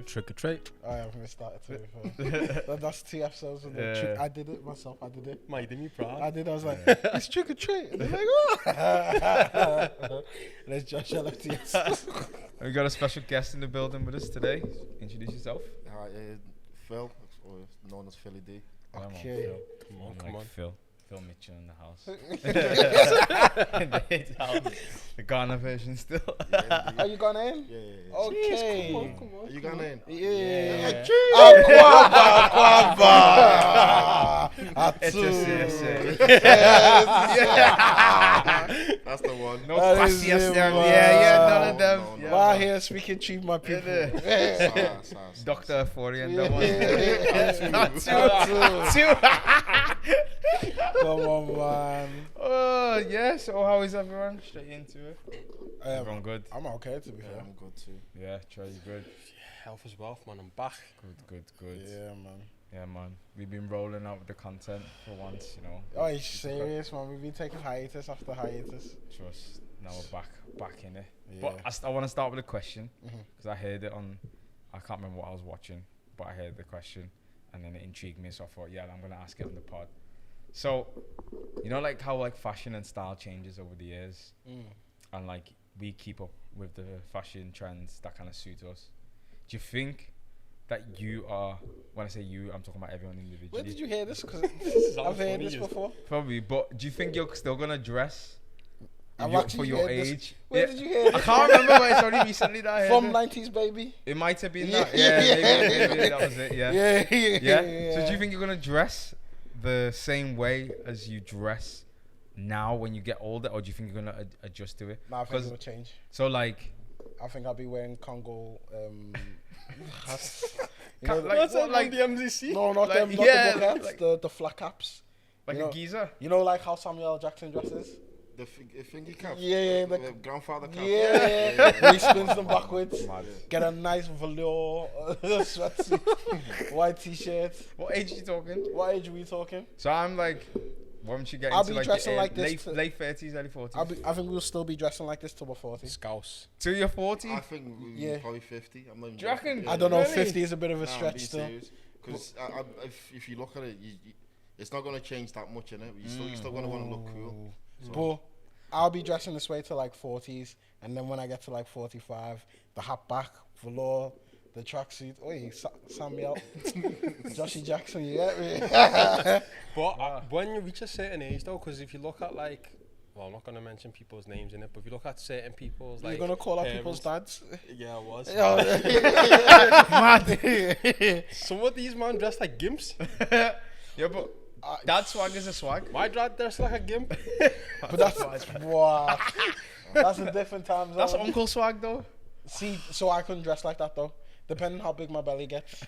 trick or treat. I haven't started to before. That's 2 episodes of the trick. I did it myself. I did it. Mate, did me proud. I was like, it's trick or treat. And they're like, oh. There's Josh LFTS. We got a special guest in the building with us today. Introduce yourself. Hi, Phil, or known as Philly D. Okay. Come on. Phil Mitchell in the house. The Ghana version still. Are you gone in? Yeah. Okay. Come on. Are you going in? Yeah. Kwaba. It's just That's the one. No Kwasias there. Yeah, none of them. No. Why here speaking cheap, my people? Dr. Euphoria and that one. Two. Come on, man. Oh, yeah. So how is everyone? Straight into it. Everyone good? I'm okay, to be fair. I'm good too. Yeah, Charlie's good. Health as well, man. I'm back. Good. Yeah, man. We've been rolling out with the content for once, you know. Oh, you serious, man? We've been taking hiatus after hiatus. Trust. Now we're back in it. Yeah. But I want to start with a question because I heard it on. I can't remember what I was watching, but I heard the question and then it intrigued me. So I thought, yeah, I'm gonna ask it on the pod. So, you know, like how like fashion and style changes over the years, and like we keep up with the fashion trends that kind of suit us. Do you think that you are? When I say you, I'm talking about everyone individually. Where did you hear this? Because I've heard this before. Probably, but do you think you're still gonna dress for your heard this. age? Where did you hear this? I can't remember, but it's only recently that I heard From it. 90s, baby. It might have been Yeah. that. Yeah, maybe that was it. Yeah. Yeah. So do you think you're gonna dress the same way as you dress now when you get older, or do you think you're gonna adjust to it? No, I think it will change. So like, I think I'll be wearing Congo hats. What's that, like the MZC? No, not like, them, not yeah, the bucket hats, like- the flat caps. like You a know- geezer. You know, like how Samuel L. Jackson dresses? The finger cap. Yeah, the the grandfather cap. Yeah. He spins them backwards. Mad. Get a nice velour sweatsuit, white t-shirt. What age are you talking? What age are we talking? So I'm like, once you get I'll into be like dressing the like this late 30s, early 40s. I think we'll still be dressing like this till we're 40. Scouse. Till you're 40? I think we're probably 50. I'm not even Do you reckon? joking. I don't know, Really? 50 is a bit of a stretch still. Because if you look at it, it's not going to change that much, innit? You're still going to want to look cool. So. But I'll be dressing this way till like 40s, and then when I get to like 45, the hat back, velour, the tracksuit. Oi, Samuel, Joshy Jackson, you get me? But when you reach a certain age, though, because if you look at like, well, I'm not going to mention people's names in it, but if you look at certain people's like, You're gonna call out parents- people's dads? Yeah, I was. Mad. Some of these man dressed like gimps. Yeah, but dad swag is a swag. My dad dressed like a gimp. But that's wow. That's a different time zone. That's uncle swag though. See, so I couldn't dress like that though. Depending how big my belly gets.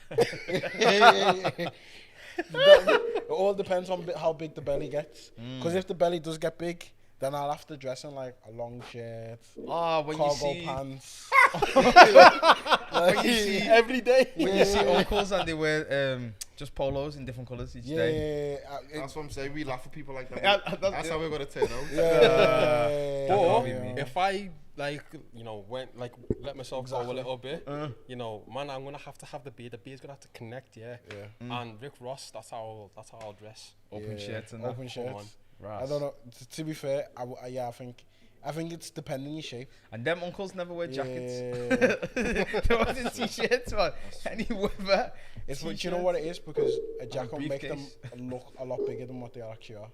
It all depends on how big the belly gets. Because if the belly does get big, then I'll have to dress in like a long shirt, When cargo you see pants. when you see Every day. when you see uncles and they wear just polos in different colours each day. That's what I'm saying. We laugh at people like that. Yeah, That's how we're going to turn out. Or me. if I like, you know, went like let myself go a little bit, you know, man, I'm gonna have to have the beard. The beard's gonna have to connect, And Rick Ross, that's how I'll dress. Open shirts and that. Open shirts. Right. I don't know. To be fair, I think it's depending your shape. And them uncles never wear jackets. Yeah. They wear the t-shirts, man. Any weather. It's what you know what it is, because a jacket will make them briefcase. look a lot bigger than what they actually are.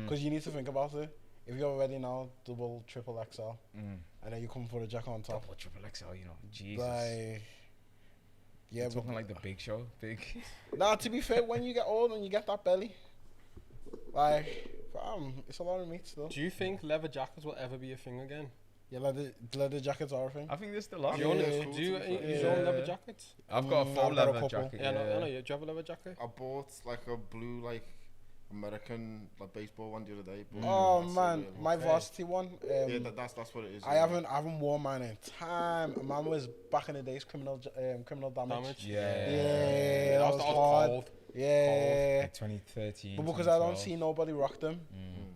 Because you need to think about it. If you're already now double, triple XL, and then you come for a jacket on top, Double, triple XL, you know. Jesus. like, yeah, We're talking like the Big Show, big. Nah, to be fair, when you get old and you get that belly, like, it's a lot of meat still. Do you think leather jackets will ever be a thing again? Yeah, leather jackets are a thing. I think there's still are. Do you own, Yeah. do you Yeah. own leather jackets? I've got a full I've got a leather couple. jacket. Yeah, I know. Do you have a leather jacket? I bought like a blue American baseball one the other day. But Oh that's man, it, really. my varsity one. Yeah, that's what it is. I haven't worn mine in time. Mine was back in the days criminal damage. Yeah, that was hard. cold. Yeah. Like 2013. But because I don't see nobody rock them,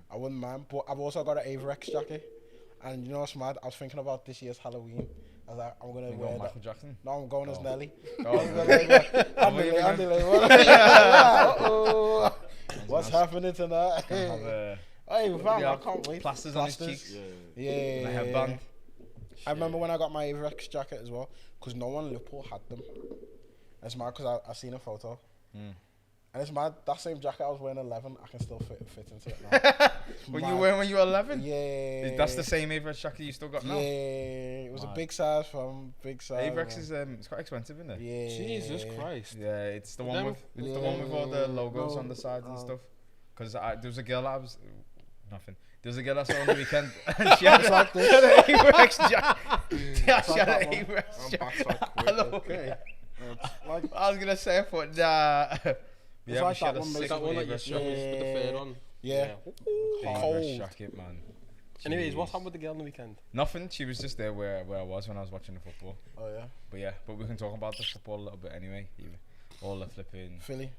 I wouldn't mind. But I've also got an Averex jacket. And you know what's mad? I was thinking about this year's Halloween. I was like, I'm gonna You wear know that. Michael Jackson? No, I'm going as Oh. Nelly. Oh, Andy, what's happening tonight? Hey, fam, I can't wait. Plasters on his cheeks. Yeah. And a headband. I remember when I got my Averex jacket as well, because no one in Liverpool had them. It's mad because I seen a photo. And it's mad, that same jacket I was wearing 11, I can still fit into it now. What you wearing when you were 11? Yeah. That's the same Averex jacket you still got now? Yeah, it was a big size, fam. Big size. Averex is it's quite expensive, isn't it? Yeah. Jesus Christ. Yeah, it's the one with the one with all the logos on the sides and stuff. Because there was a girl I was nothing. There was a girl I saw on the weekend, and she had like an Averex jacket. Yeah, she had an that Averex I'm jacket. back I love Okay. it. I was gonna say, but nah. Yeah, like she had that a one, sick That one that you Averex showed us with the fur on. Yeah. Averex Cold. jacket, man. Anyways, what Jeez. happened with the girl on the weekend? Nothing. She was just there where I was when I was watching the football. Oh, yeah. But we can talk about the football a little bit anyway. All the flipping. Philly,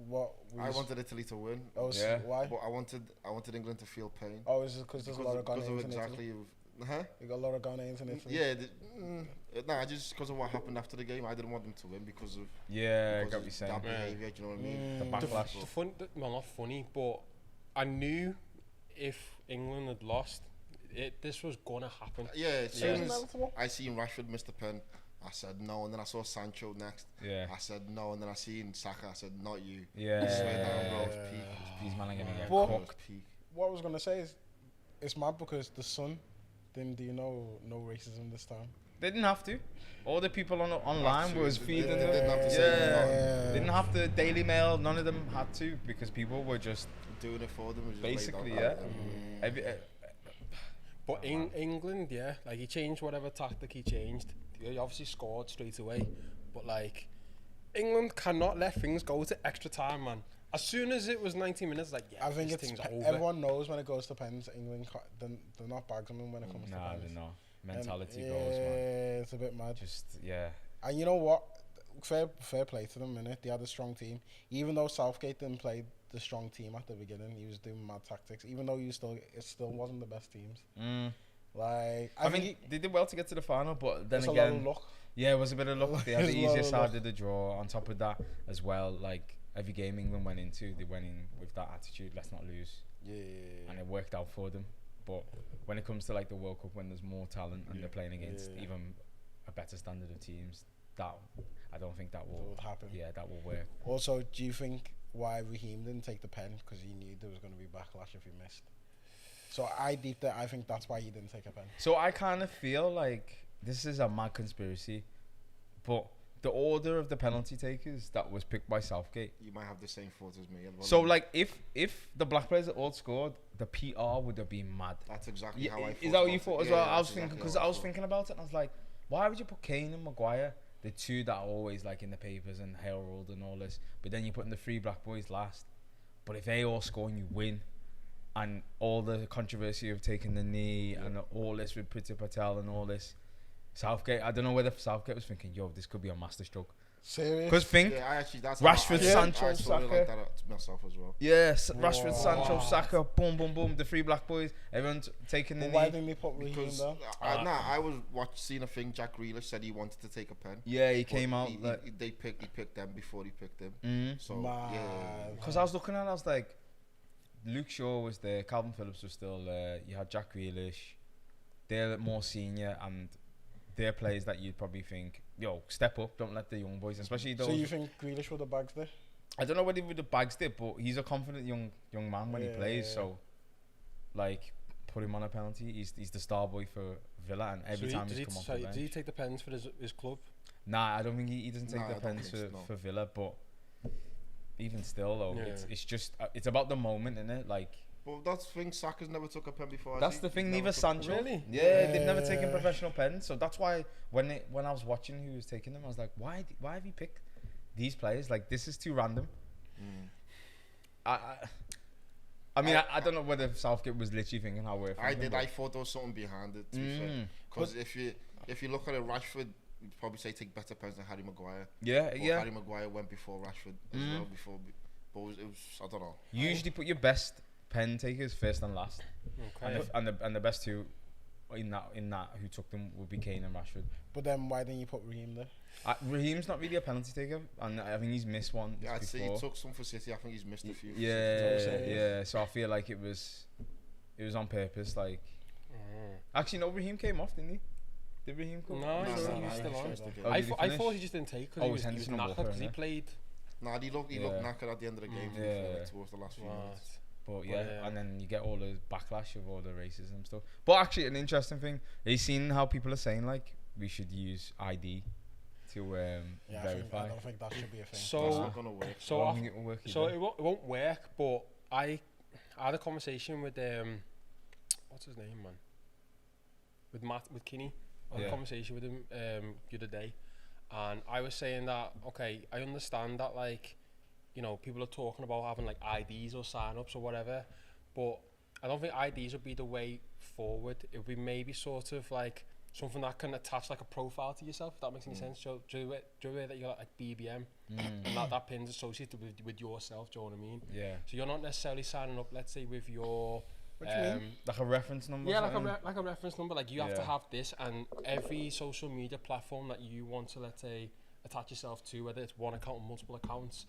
what? I wanted Italy to win, Oh, Yeah. why? but I wanted England to feel pain. Oh, is it because there's a lot of because Ghanaians of in exactly. Italy? Huh? You got a lot of Ghanaians in Italy? Yeah. Nah, just because of what happened after the game, I didn't want them to win because of Yeah, I because got of what you're saying. that behaviour. Do you know what I mean? The backlash. The fun, well, not funny, but I knew if England had lost, this was gonna happen. Yeah, as Yeah. soon as I seen Rashford miss the pen, I said no, and then I saw Sancho next. Yeah. I said no, and then I seen Saka. I said not you. Yeah. I swear down, bro, it was peak. These man are gonna get Well- It was cooked. peak. What I was gonna say is, it's mad because the Sun didn't do no racism this time. They didn't have to. All the people online was feeding They them. didn't have to say Yeah. Didn't have the Daily Mail. None of them had to because people were just Doing it for them. Was just basically, laid yeah. out. Every, But England, yeah, like he changed whatever tactic he changed. He obviously scored straight away, but like England cannot let things go to extra time, man. As soon as it was 90 minutes, like yeah, I think this it's thing's over. everyone knows when it goes to pens, England they're not bagsmen when it comes to nah, pens. they're not. And Mentality yeah, goes, man. it's a bit mad. Just yeah. And you know what? Fair play to them, innit? They had a strong team. Even though Southgate didn't play the strong team at the beginning, he was doing mad tactics. Even though it still wasn't the best teams. Like I mean, they did well to get to the final, but then it's a again, lot of luck. yeah, it was a bit of luck. They had the There's a lot easier of side luck. of the draw. On top of that, as well, like every game England went into, they went in with that attitude: let's not lose, Yeah. and it worked out for them. But when it comes to like the World Cup, when there's more talent and they're playing against even a better standard of teams, that I don't think that will would happen. Yeah, that will work. Also, do you think why Raheem didn't take the pen? Because he knew there was going to be backlash if he missed. So I think that's why he didn't take a pen. So I kind of feel like this is a mad conspiracy, but the order of the penalty takers that was picked by Southgate. You might have the same thoughts as me. So like if the black players had all scored, the PR would have been mad. That's exactly Yeah, how I thought. is that what you about thought it. as Yeah, well? yeah, I was that's thinking exactly because how I was thought. thinking about it, and I was like, why would you put Kane and Maguire, the two that are always like in the papers and herald and all this, but then you put in the three black boys last. But if they all score and you win, and all the controversy of taking the knee and all this with Priti Patel and all this, Southgate, I don't know whether Southgate was thinking, yo, this could be a masterstroke. Serious? Because think, Yeah, I actually, that's Rashford, how Sancho, I saw it Saka. like that myself as well. yes, Rashford, Sancho, Saka, boom, boom, boom, the three black boys, everyone's taking the But why knee. didn't they put Raheem Because down? I was seeing a thing. Jack Grealish said he wanted to take a pen. Yeah, he but came out He like, picked them before he picked him. So Mad. yeah, because I was looking at it, I was like, Luke Shaw was there, Calvin Phillips was still there, you had Jack Grealish, they're more senior and they're players that you'd probably think, yo, step up, don't let the young boys, especially those. So you think Grealish would have bagged it? I don't know whether he would have bags it, but he's a confident young man when he plays, so like put him on a penalty. He's the star boy for Villa, and every time he's come off the bench. Did he take the pens for his club? Nah, I don't think he doesn't take Nah, the I don't pens think so, no. for Villa, but even still though, Yeah. it's just it's about the moment, innit? Like but that's the thing. Saka's never took a pen before. has that's he? the thing. He's Neither never took- Sancho. Really? Yeah, they've never taken professional pens, so that's why when I was watching who was taking them, I was like, why have you picked these players? Like this is too random. I mean, I don't know whether Southgate was literally thinking how we're I thinking, did. but- I thought there was something behind it. To be fair, because if you look at it, Rashford, you'd probably say take better pens than Harry Maguire. Yeah, But yeah. Harry Maguire went before Rashford as well. But it was I don't know. Usually put your best pen takers first and last, Okay. and the best two in that who took them would be Kane and Rashford. But then why didn't you put Raheem there? Raheem's not really a penalty taker, and I think he's missed one. Yeah, I'd say before. he took some for City. I think he's missed a few. Yeah. So I feel like it was on purpose. Like, actually, no, Raheem came off, didn't he? Did Raheem come? No, off? he was still on. I thought he just didn't take because he was knackered because he played. Nah, he looked knackered at the end of the game. Towards the last few minutes. But yeah, and then you get all the backlash of all the racism and stuff. But actually, an interesting thing, have you seen how people are saying like we should use ID to verify? I don't think that should be a thing. So that's not gonna work. So I don't think it will work so either. it won't work. But I had a conversation with what's his name, man? With Kinney. I had a conversation with him the other day, and I was saying that okay, I understand that like, you know, people are talking about having like IDs or sign-ups or whatever, but I don't think IDs would be the way forward. It would be maybe sort of like something that can attach like a profile to yourself, if that makes any sense. So do the way that you got like BBM and that pin's associated with yourself, do you know what I mean? Yeah. So you're not necessarily signing up, let's say, with your What do you mean? Like a reference number? yeah, or like a reference number. Like you have to Yeah. have this, and every social media platform that you want to, let's say, attach yourself to, whether it's one account or multiple accounts,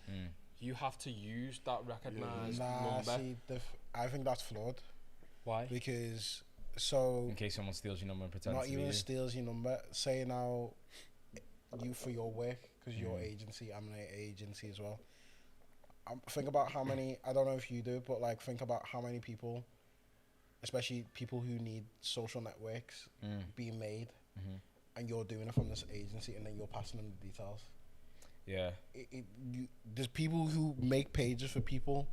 you have to use that recognised number. See, I think that's flawed. Why? Because so in case someone steals your number and pretends not to be even you. steals your number. Say now, you for your work, because your agency, I'm an agency as well. Think about how many. I don't know if you do, but like think about how many people, especially people who need social networks being made, and you're doing it from this agency, and then you're passing them the details. Yeah. There's people who make pages for people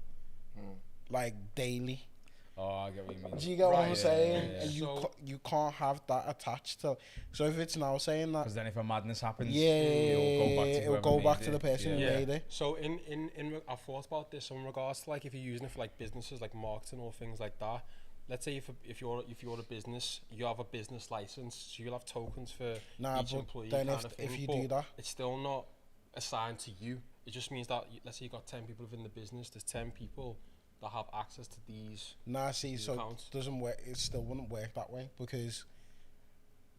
like daily. Oh, I get what you mean. Do you get what I'm Yeah, saying? yeah. And So- you can't have that attached to. So if it's now saying that, Because then if a madness happens, yeah, it'll go back to the person who made it. So I've thought about this in regards to like if you're using it for like businesses like marketing or things like that. Let's say if you're a business, you have a business license, so you'll have tokens for each employee then kind of thing. if you but do that, it's still not assigned to you. It just means that let's say you got 10 people within the business. There's 10 people that have access to these. so accounts. it doesn't work. It still wouldn't work that way because,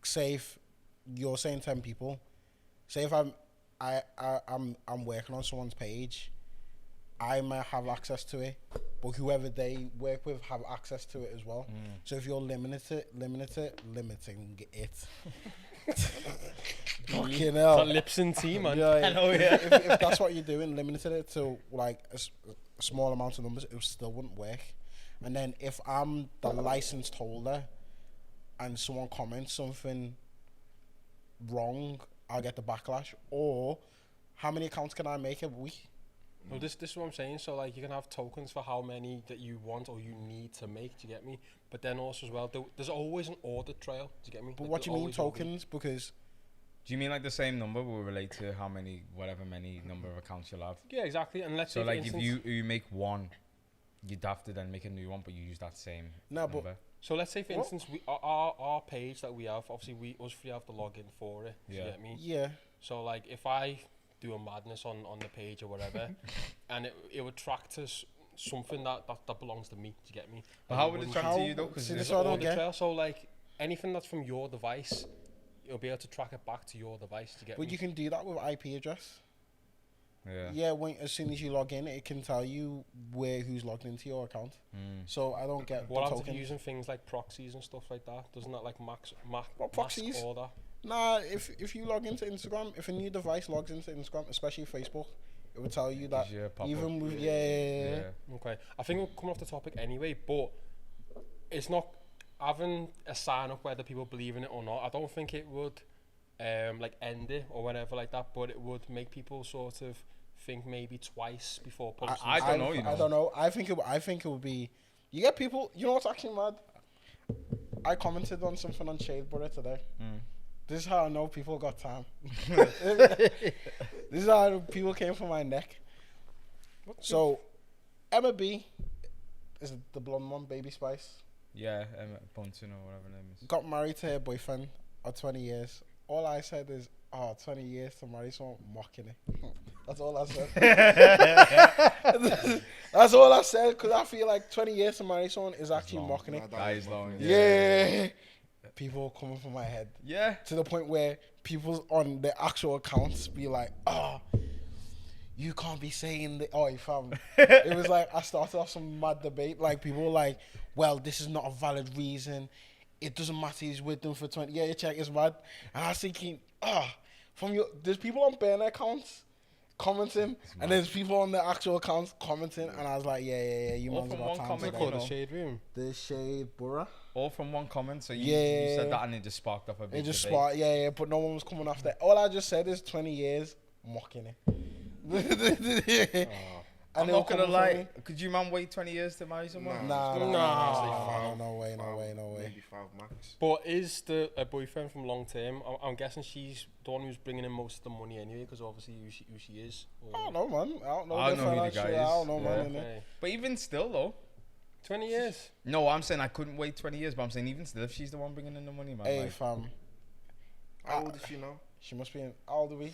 say if you're saying 10 people, say if I'm working on someone's page, I might have access to it, but whoever they work with have access to it as well. So if you're limiting it. Fucking hell. It's a Lipson tea, man. Yeah, if that's what you're doing, limited it to like a small amount of numbers, it still wouldn't work. And then if I'm the licensed holder and someone comments something wrong, I'll get the backlash. Or how many accounts can I make a week? Well, this is what I'm saying. So like you can have tokens for how many that you want or you need to make. Do you get me? But then also as well, there's always an audit trail. Do you get me? But Like, what do you there mean always will be. tokens? Because Do you mean like the same number will relate to how many, whatever many number of accounts you'll have? Yeah, exactly. And let's So say like for if instance, you make one, you'd have to then make a new one, but you use that same number. so let's say for What? instance, our us that we have, obviously us three have to log in for it. Do Yeah. you get me? yeah, So like if I do a madness on the page or whatever, and it would track to something that belongs to me. Do you get me? But Like, how it would it wouldn't- track to you though? Because See, There's this an what I don't audit get. trail. So like anything that's from your device, you'll be able to track it back to your device. To get but me? you can do that with IP address. yeah. Yeah, as soon as you log in, it can tell you who's logged into your account. So I don't get What the happens if tokens. you're using things like proxies and stuff like that? Doesn't that like mask proxies? all that? Nah, if you log into Instagram, if a new device logs into Instagram, especially Facebook, it would tell you that Gives you a pop-up. even with Okay, I think we're coming off the topic anyway, but it's not having a sign up whether people believe in it or not. I don't think it would like end it or whatever like that, but it would make people sort of think maybe twice before posting. I don't know, you I know. don't know. I think it would be. You get people. You know what's actually mad? I commented on something on Shade Butter today. This is how I know people got time. This is how people came for my neck. So, Emma B is the blonde one, Baby Spice. Yeah, Bunton or whatever her name is. Got married to her boyfriend of 20 years. All I said is, 20 years to marry someone, mocking it. That's all I said. That's all I said, because I feel like 20 years to marry someone is actually long. mocking it. That is long. Yeah. people coming for my head. Yeah. To the point where people on the actual accounts be like, oh, you can't be saying that. Oh, fam. It was like, I started off some mad debate. Like, people were like, well, this is not a valid reason. It doesn't matter, he's with them for 20. Yeah, your check is mad. And I was thinking, there's people on burner accounts commenting, and there's people on the actual accounts commenting, and I was like, yeah, you All man's from got one time. comment, today. Called you the know. shade room. The Shade Borough. All from one comment, so you said that and it just sparked up a bit. It just sparked, yeah, but no one was coming after. All I just said is 20 years, mocking it. I'm they were not gonna coming for lie. me. Could you man wait 20 years to marry someone? Nah, no way. Maybe 5 max. But is the a boyfriend from long term? I'm guessing she's the one who's bringing in most of the money anyway, because obviously who she is. I don't know, man. I don't know. I don't know who the financial- guy is. I don't know, Yeah. man. innit? Okay. But even still, though. 20 years. No, I'm saying I couldn't wait 20 years, but I'm saying even still, if she's the one bringing in the money, man. Hey, like, fam. How old is she now? She must be in. How old are we?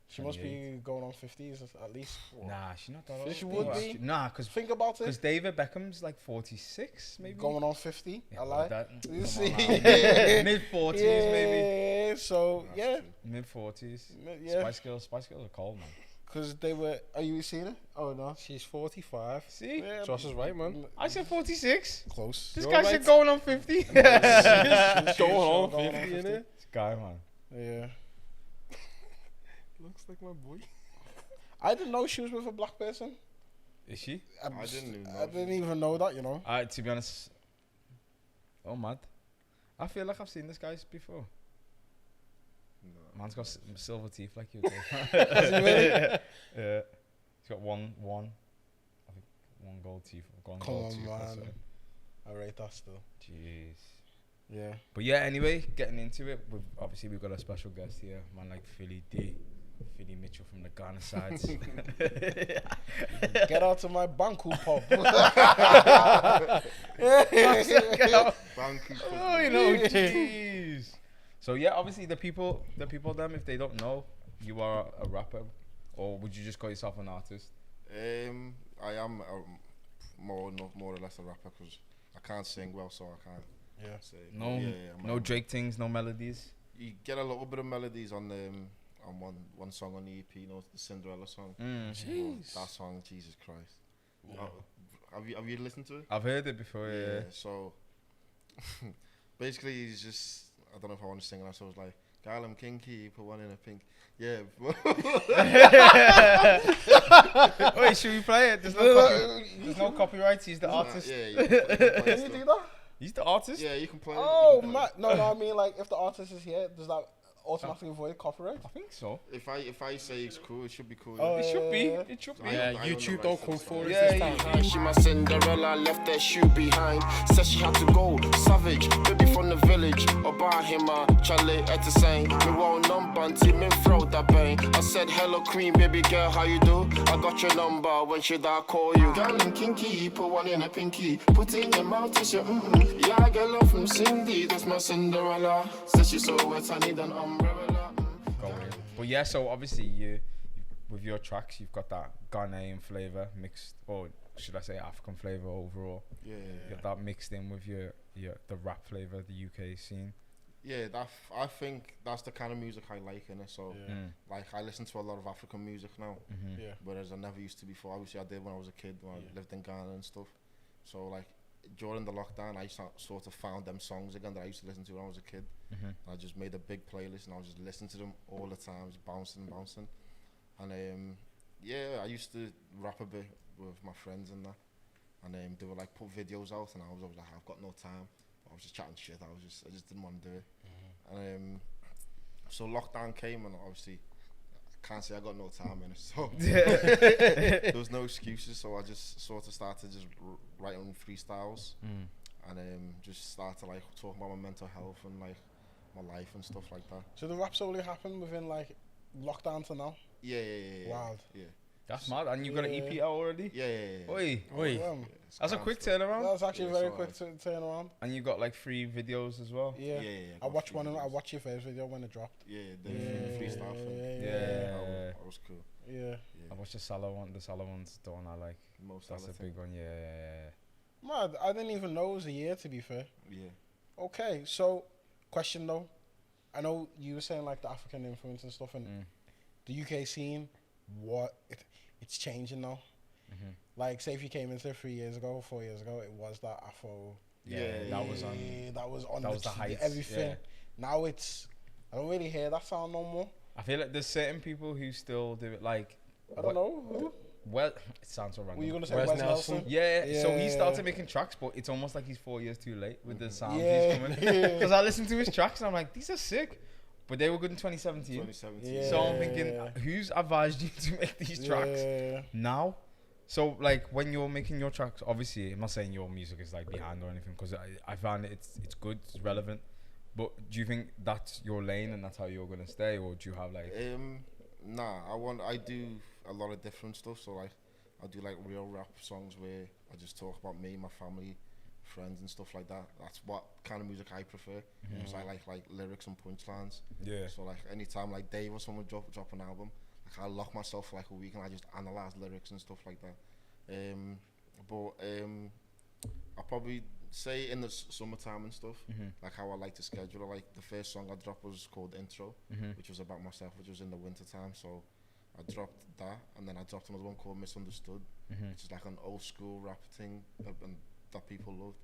She must 28. be going on 50s at least. nah, she's not that old. She would be. Nah, because Think about it. David Beckham's like 46, maybe. Going on 50. Yeah, I well, lie. that- You come see? on, man. Mid 40s, maybe. Yeah, so, yeah. Mid 40s. Yeah. Spice Girls are cold, man. Because they were. Are you seeing it? Oh, no. She's 45. See, Yeah, Josh is right, man. I said 46. Close. This You're guy right. said going on 50. Going on Going 50, innit? This guy, man. Yeah. Looks like my boy. I didn't know she was with a black person. Is she? I didn't even know. I didn't even know that, you know. To be honest, mad. I feel like I've seen this guy before. No. Man's got silver teeth like you. Dave. Has he really? Yeah. He's got one. I think one gold teeth. One Come gold on, tooth. That's man. it. I rate that still. Jeez. Yeah. But yeah, anyway, getting into it, we've got a special guest here, man like Philly Mitchell from the Ghana sides. Get out of my banku pop. Banku. Oh, you know, jeez. So yeah, obviously the people them, if they don't know, you are a rapper, or would you just call yourself an artist? I am more or less a rapper because I can't sing well, so I can't. Yeah. Say. No, no Drake things, no melodies. You get a little bit of melodies on one song on the EP, you know, the Cinderella song. Jeez. That song, Jesus Christ. Have you listened to it? I've heard it before. Yeah. So basically, he's just, I don't know if I want to sing it. So I was like, "Girl, I'm kinky. Put one in a pink." Yeah. Wait, should we play it? There's no copyrights. He's the artist. Yeah. You can play Can it you still. do that? He's the artist. Yeah, you can play it. Oh, you can play it. no, I mean, like, if the artist is here, does that automatically avoid copyright? I think so. If I say it's cool, it should be cool. Oh, It should be. It should be. Yeah, I YouTube know don't the come rights to forward the this song. time. She my Cinderella, left her shoe behind. Said she had to go, savage, baby from the village. About him, Charlie at the same. Me won't number until me throw that bang. I said, hello, queen, baby girl, how you do? I got your number, when should I call you? Girl, I'm kinky, put one in a pinky. Put it in your mouth, it's your Yeah, I get love from Cindy, that's my Cinderella. Said she's so wet, I need an umbrella. Going. But yeah, so obviously you with your tracks, you've got that Ghanaian flavor mixed, or should I say African flavor overall? Yeah. You got that mixed in with your the rap flavor, the UK scene. Yeah, I think that's the kind of music I like, innit? So, like, I listen to a lot of African music now, Yeah. whereas I never used to before. Obviously, I did when I was a kid, when I lived in Ghana and stuff. So, like, during the lockdown, I sort of found them songs again that I used to listen to when I was a kid. I just made a big playlist, and I was just listening to them all the time, just bouncing. And, yeah, I used to rap a bit with my friends and that. And they would, like, put videos out, and I was always like, I've got no time. I was just chatting shit. I just didn't want to do it. And so lockdown came, and obviously I can't say I got no time in it. So there was no excuses. So I just sort of started just writing freestyles, and just started like talking about my mental health and like my life and stuff like that. So the raps only happened within, like, lockdown to now? Yeah. Wild. Yeah. That's mad. And you got an EP out already? Yeah. Oi. That's a quick turn. turnaround. That's actually very quick turn around. And you got like 3 videos as well. Yeah. I watched one. I watched your first video when it dropped. Yeah, the freestyle thing. Yeah. That was cool. Yeah. I watched the Salah one. The Salah one's the one I like. That's a big one. Yeah. Mad. I didn't even know it was a year, to be fair. Yeah. Okay, so Question though, I know you were saying like the African influence and stuff, and the UK scene, it's changing now. Like, say if you came into it 4 years ago, it was that Afro. That was on the heights. everything. Yeah. Now I don't really hear that sound no more. I feel like there's certain people who still do it. Like, I don't know who. Well, it sounds so random. Were you gonna say Wes Wes Nelson? Nelson? Yeah, so he started making tracks, but it's almost like he's 4 years too late with the sound he's coming. Yeah. Because I listened to his tracks and I'm like, these are sick, but they were good in 2017. 2017. Yeah. So I'm thinking, who's advised you to make these tracks now? So like when you're making your tracks, obviously I'm not saying your music is like behind or anything, because I find it's good, it's relevant. But do you think that's your lane and that's how you're gonna stay, or do you have like? Nah, I do a lot of different stuff. So like, I do like real rap songs where I just talk about me, my family, friends, and stuff like that. That's what kind of music I prefer. Because I like lyrics and punchlines. Yeah. So like anytime like Dave or someone drop an album, like I lock myself for like a week and I just analyze lyrics and stuff like that. I'll probably say in the summertime and stuff, like how I like to schedule it. Like the first song I dropped was called Intro, which was about myself, which was in the winter time. So I dropped that, and then I dropped another one called Misunderstood, which is like an old school rap thing and that people loved.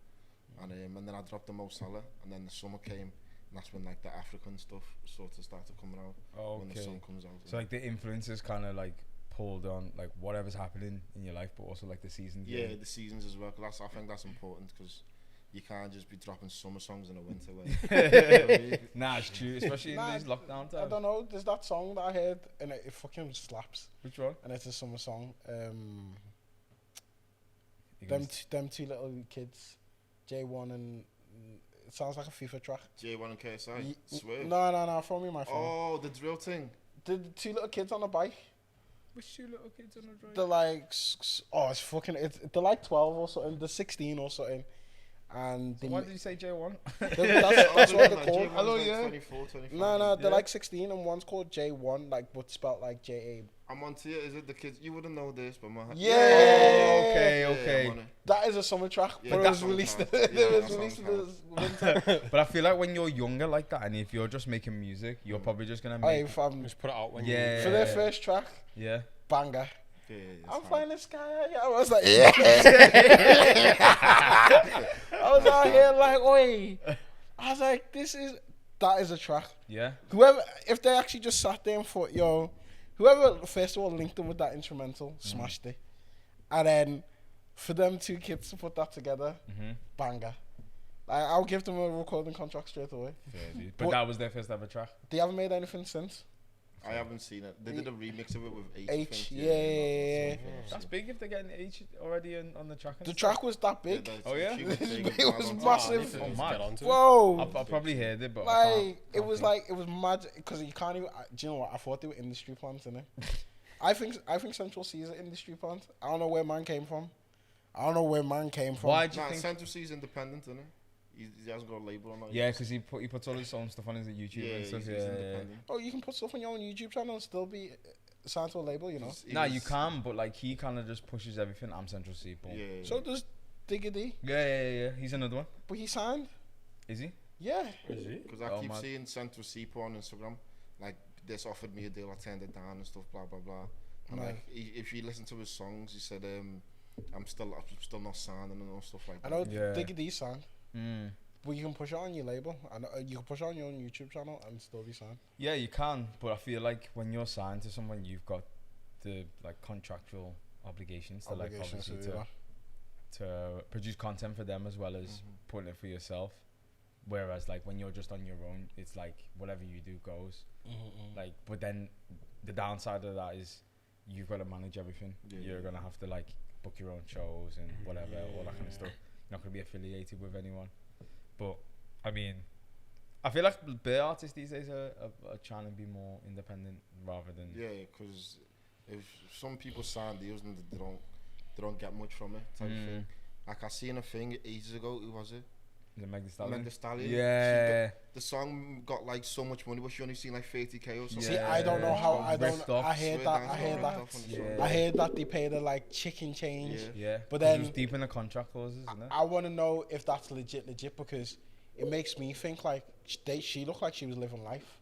And then I dropped the Mo Salah, and then the summer came, and that's when like the African stuff sort of started coming out. When the sun comes out. So like the influences kind of like pulled on like whatever's happening in your life, but also like the seasons. Yeah, the seasons as well. Cause I think that's important, because you can't just be dropping summer songs in the winter. Nah, it's true, especially in these lockdown times. I don't know. There's that song that I heard, and it fucking slaps. Which one? And it's a summer song. Them two little kids, J1 and it sounds like a FIFA track. J1 and KSI. Swear. No. Throw me my phone. Oh, the drill thing. The two little kids on a bike. Which two little kids on the drive? They're like, it's fucking. They're like 12 or something. They're 16 or something. And So why did you say J1? that's what they're called. Hello, yeah. 24, 25. No, they're like 16, and one's called J1, like but spelled like J-A. I'm on to you. Is it the kids? You wouldn't know this, but my Yeah. Okay. I'm on it. That is a summer track, Yeah, but it that was song released. counts. It Yeah, was that released in song the winter. But I feel like when you're younger like that, and if you're just making music, you're probably just gonna Hey, make. fam, Just put it out when Yeah. for their first track, Yeah. banger. Yeah, I'm fine. flying the sky. I was like, yeah. I was out here like, oi. I was like, that is a track. Yeah. Whoever, if they actually just sat there and thought, yo, whoever first of all linked them with that instrumental, smashed it. And then for them two kids to put that together, banger. Like, I'll give them a recording contract straight away. Yeah, dude. But that was their first ever track. They haven't made anything since. I haven't seen it. They did a remix of it with H. I H, think. yeah. That's big if they're getting H already on the track. And The stuff. track was that big. Oh, yeah? It was massive. Oh, man. Whoa. I've probably heard it, but I Like, it was mad, because you can't even, do you know what, I thought they were industry plants, innit? I think Central C is an industry plant. I don't know where man came from. Why do you Nah, think? Central C is independent, isn't it? He hasn't got a label on it. Yeah, because he puts all his own stuff on his YouTube Yeah, and stuff. he's Yeah. independent. Oh, you can put stuff on your own YouTube channel and still be signed to a label, you know? Nah, you can, but like he kind of just pushes everything. I'm Central C. Boom. Yeah. So does Digga D, Yeah. He's another one. but he signed. Is he? Yeah. Is he? Because I Oh, keep mad. seeing Central C on Instagram. Like, this offered me a deal, I turned it down and stuff, blah, blah, blah. And Nice. like, if you listen to his songs, he said, I'm still not signing and all stuff like I that. know Yeah. Digga D signed, Mm. but you can push it on your label. And you can push it on your own YouTube channel and still be signed. Yeah, you can, but I feel like when you're signed to someone, you've got the like contractual obligations to like Obligations obviously to do that. to produce content for them as well as putting it for yourself. Whereas like when you're just on your own, it's like whatever you do goes. Like, but then the downside of that is you've got to manage everything. Yeah. You're gonna have to like book your own shows and whatever, all that kind of stuff. You're not gonna be affiliated with anyone. But I mean, I feel like beer artists these days are trying to be more independent rather than. Yeah, because if some people sign deals and they don't get much from it, type of thing. Like I seen a thing ages ago. Who was it? The Meg Thee Stallion. Meg Thee Stallion. Yeah. The song got like so much money, but she only seen like 30k or something. See, I don't know how. I Ripped don't. off. I heard that. I heard that. Yeah. I heard that they paid her like chicken change. Yeah. Yeah. But 'Cause it then was deep in the contract clauses, isn't it? I want to know if that's legit because it makes me think like she looked like she was living life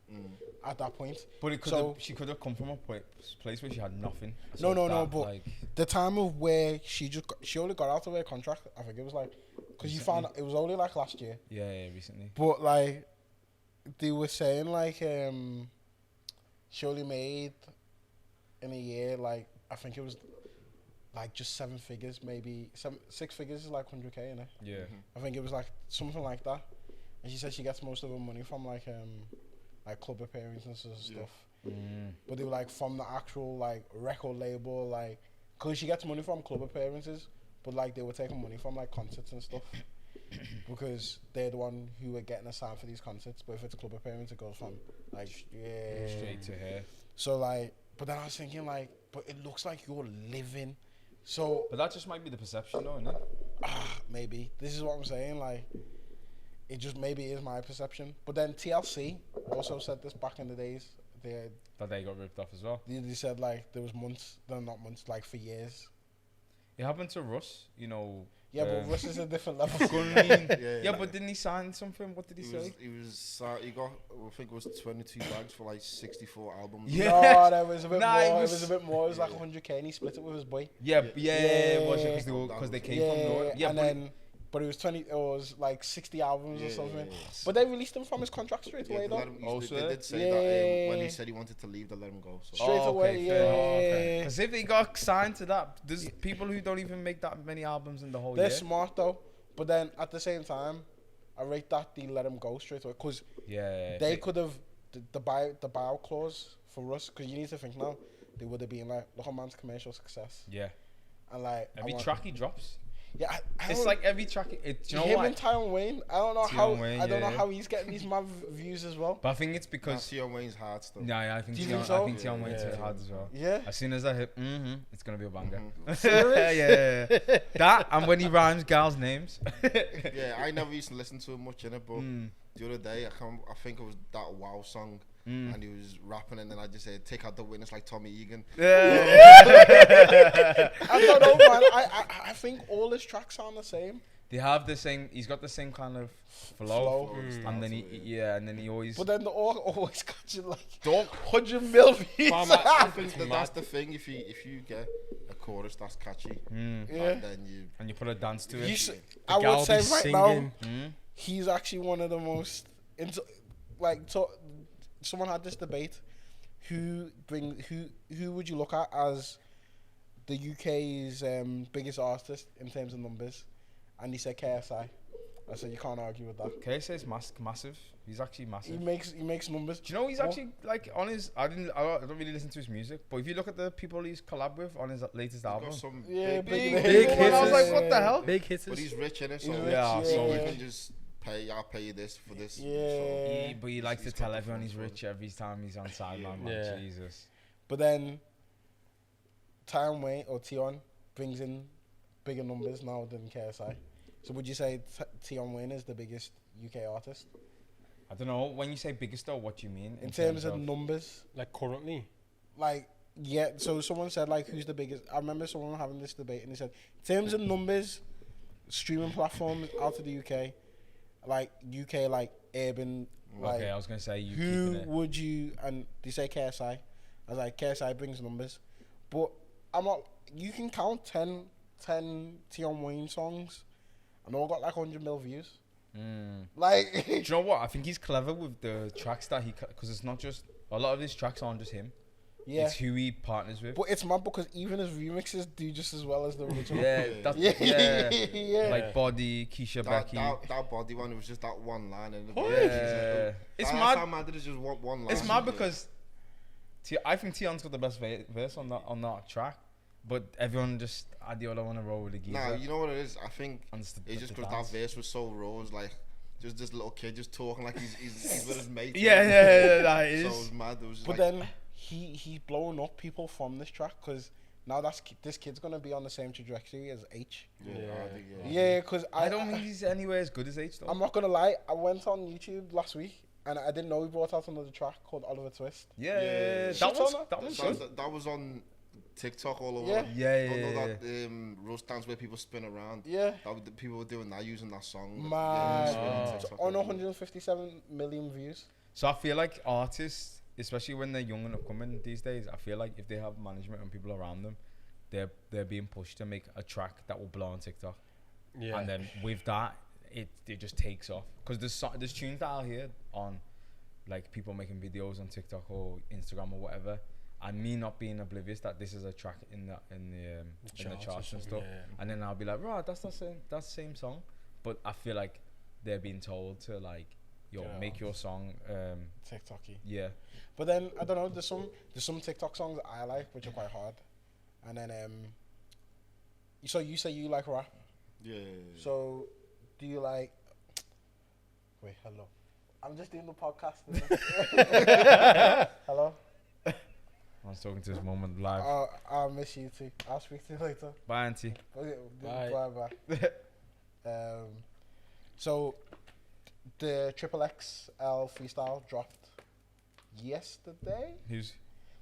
at that point. But it could she could have come from a place where she had nothing. So No. that, But like, the time of where she only got out of her contract. I think it was like because you found it was only like last year. yeah, recently. But like they were saying like she only made in a year like I think it was like just 7 figures, maybe 6 figures is like 100k in it. Yeah. I think it was like something like that. And she said she gets most of her money from like club appearances and stuff. But they were like from the actual like record label, like because she gets money from club appearances, but like they were taking money from like concerts and stuff because they're the one who are getting assigned for these concerts. But if it's a club appearance, it goes from like Straight to her. So like, but then I was thinking like, but it looks like you're living. So But that just might be the perception, though, isn't it? maybe this is what I'm saying. Like, it just maybe is my perception. But then TLC also said this back in the days. That they got ripped off as well. They said like there was months, no, not months, like for years. It happened to Russ, you know. Yeah, but Russ is a different level. Yeah, but didn't he sign something? What did he say? He got, I think it was 22 bags for like 64 albums. Yeah. No, that was a bit Nah, more. it It was- was a bit more. It was like 100k, and he split it with his boy. Yeah, it was Yeah. because they came from North. Yeah, and but then. But it was 20. It was like 60 albums or something. But they released him from his contract straight away, though. They did say Yeah. that when he said he wanted to leave, they let him go. So. Straight away, yeah. Because if they got signed to that, there's people who don't even make that many albums in the whole They're year. smart though. But then at the same time, I rate that they let him go straight away because Yeah. they could have the buyout clause for us. Because you need to think now, they would have been like, look at man's commercial success, Yeah. and like Every track he drops. Yeah, I It's don't- like every track. Do you know him what? and Tion Wayne. I don't know Tion Wayne, I don't know yeah. how he's getting these mad views as well. But I think it's because. Tion Wayne's hard stuff. Yeah, I think Do you Tion, think so? I think Tion Wayne's hit hard as well. Yeah. As soon as I hit, it's gonna be a banger. Serious? yeah. That and when he rhymes girls' names. Yeah, I never used to listen to him much in it, but the other day I think it was that Wow song, and he was rapping, and then I just said, "Take out the witness like Tommy Egan." I don't know, man. I think all his tracks sound the same. They have the same. He's got the same kind of flow, and then he always. But then they're all always catching like Don't 100 mil views. I think that's the thing. If you get a chorus that's catchy, Yeah. then you. and you put a dance to You it. s- I would gal say be right singing. now, he's actually one of the most. Someone had this debate. Who would you look at as the UK's biggest artist in terms of numbers? And he said KSI. I said you can't argue with that. KSI's massive. He's actually massive. He makes numbers. Do you know he's actually like on his? I don't really listen to his music, but if you look at the people he's collab with on his latest Got album, some Yeah, big big hits. hits. I was like, Yeah. what the hell? Big hitters. but he's rich in it, so He's rich, yeah, so yeah. we can just pay. I'll pay you this for this. Yeah. But he likes to he's tell got the everyone he's phone rich every time he's on sideline. Man, Yeah. Jesus. But then Tion Wayne or Tion brings in bigger numbers now than KSI. So would you say Tion Wayne is the biggest UK artist I don't know. When you say biggest though, what do you mean? in terms of numbers? Like currently. Like, yeah. So someone said like, who's the biggest? I remember someone having this debate, and they said, in terms of numbers, streaming platforms out of the UK, like urban, like Okay, I was gonna say you. who keeping it. would you? And they say KSI. I was like, KSI brings numbers, but I'm not. You can count 10 Tion Wayne songs, and all got like 100 mil views. Like, Do you know what? I think he's clever with the tracks that because it's not just a lot of his tracks aren't just him. yeah. It's who he partners with. But it's mad because even his remixes do just as well as the original. Yeah, that's Yeah. yeah. Yeah. Like Body, Keisha Becky. That body one, it was just that one line. And Yeah. It's That's mad. how mad it is, just one line. It's mad because I think Tion's got the best verse on that track, but everyone just had the other one to roll with the geezer. Nah, you know what it is? I think And it's the just because dance. that verse was so raw. It's like just this little kid just talking like he's with his mate. Yeah, that So it is. was mad. It was just But like, then he's blowing up people from this track because now this kid's gonna be on the same trajectory as H. yeah, I think, Yeah, because I don't think he's anywhere as good as H though. I'm not gonna lie. I went on YouTube last week and I didn't know he brought out another track called Oliver Twist. Yeah, Shit that on one's good. That was on TikTok all over. Yeah. That roast dance where people spin around. Yeah. The people were doing that using that song. Man, Yeah, it's on 157 million views. So I feel like artists, especially when they're young and upcoming these days, I feel like if they have management and people around them, they're being pushed to make a track that will blow on TikTok. Yeah. And then with that, it just takes off. Because there's tunes that I'll hear on, like, people making videos on TikTok or Instagram or whatever, and me not being oblivious that this is a track in the charts and stuff. Yeah. And then I'll be like, right, that's the same song. But I feel like they're being told to, like, yo, make your song TikTok-y. yeah. But then I don't know. There's some TikTok songs that I like, which are quite hard. And then so you say you like rap. Yeah. So do you like? Wait, hello. I'm just doing the podcast. Hello. I was talking to this moment live. I'll miss you too. I'll speak to you later. Bye, auntie. Okay, Bye. bye. So the XXL freestyle dropped yesterday. Who's?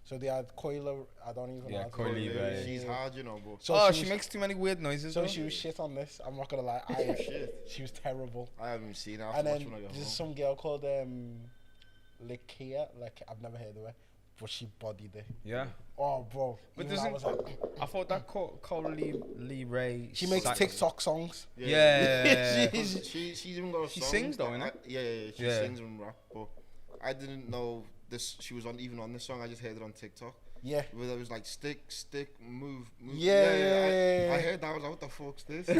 So they had Coiler. I don't even know. Coily, right. She's hard, you know, bro. So she makes too many weird noises. So though. she was shit on this. I'm not gonna lie. Shit. She was terrible. I haven't seen her. And Watch then when I get there's home. some girl called Likia. Like, I've never heard of her, but she bodied it. Yeah. Oh, bro. But Even I was like, I thought that Coily Ray. she makes TikTok songs. Yeah. She's even got a She song. sings though, innit? Yeah. She sings and rap, but I didn't know this. She was even on this song. I just heard it on TikTok. Yeah. Where it was like stick, move. Yeah. I heard that. I was like, what the fuck's this? At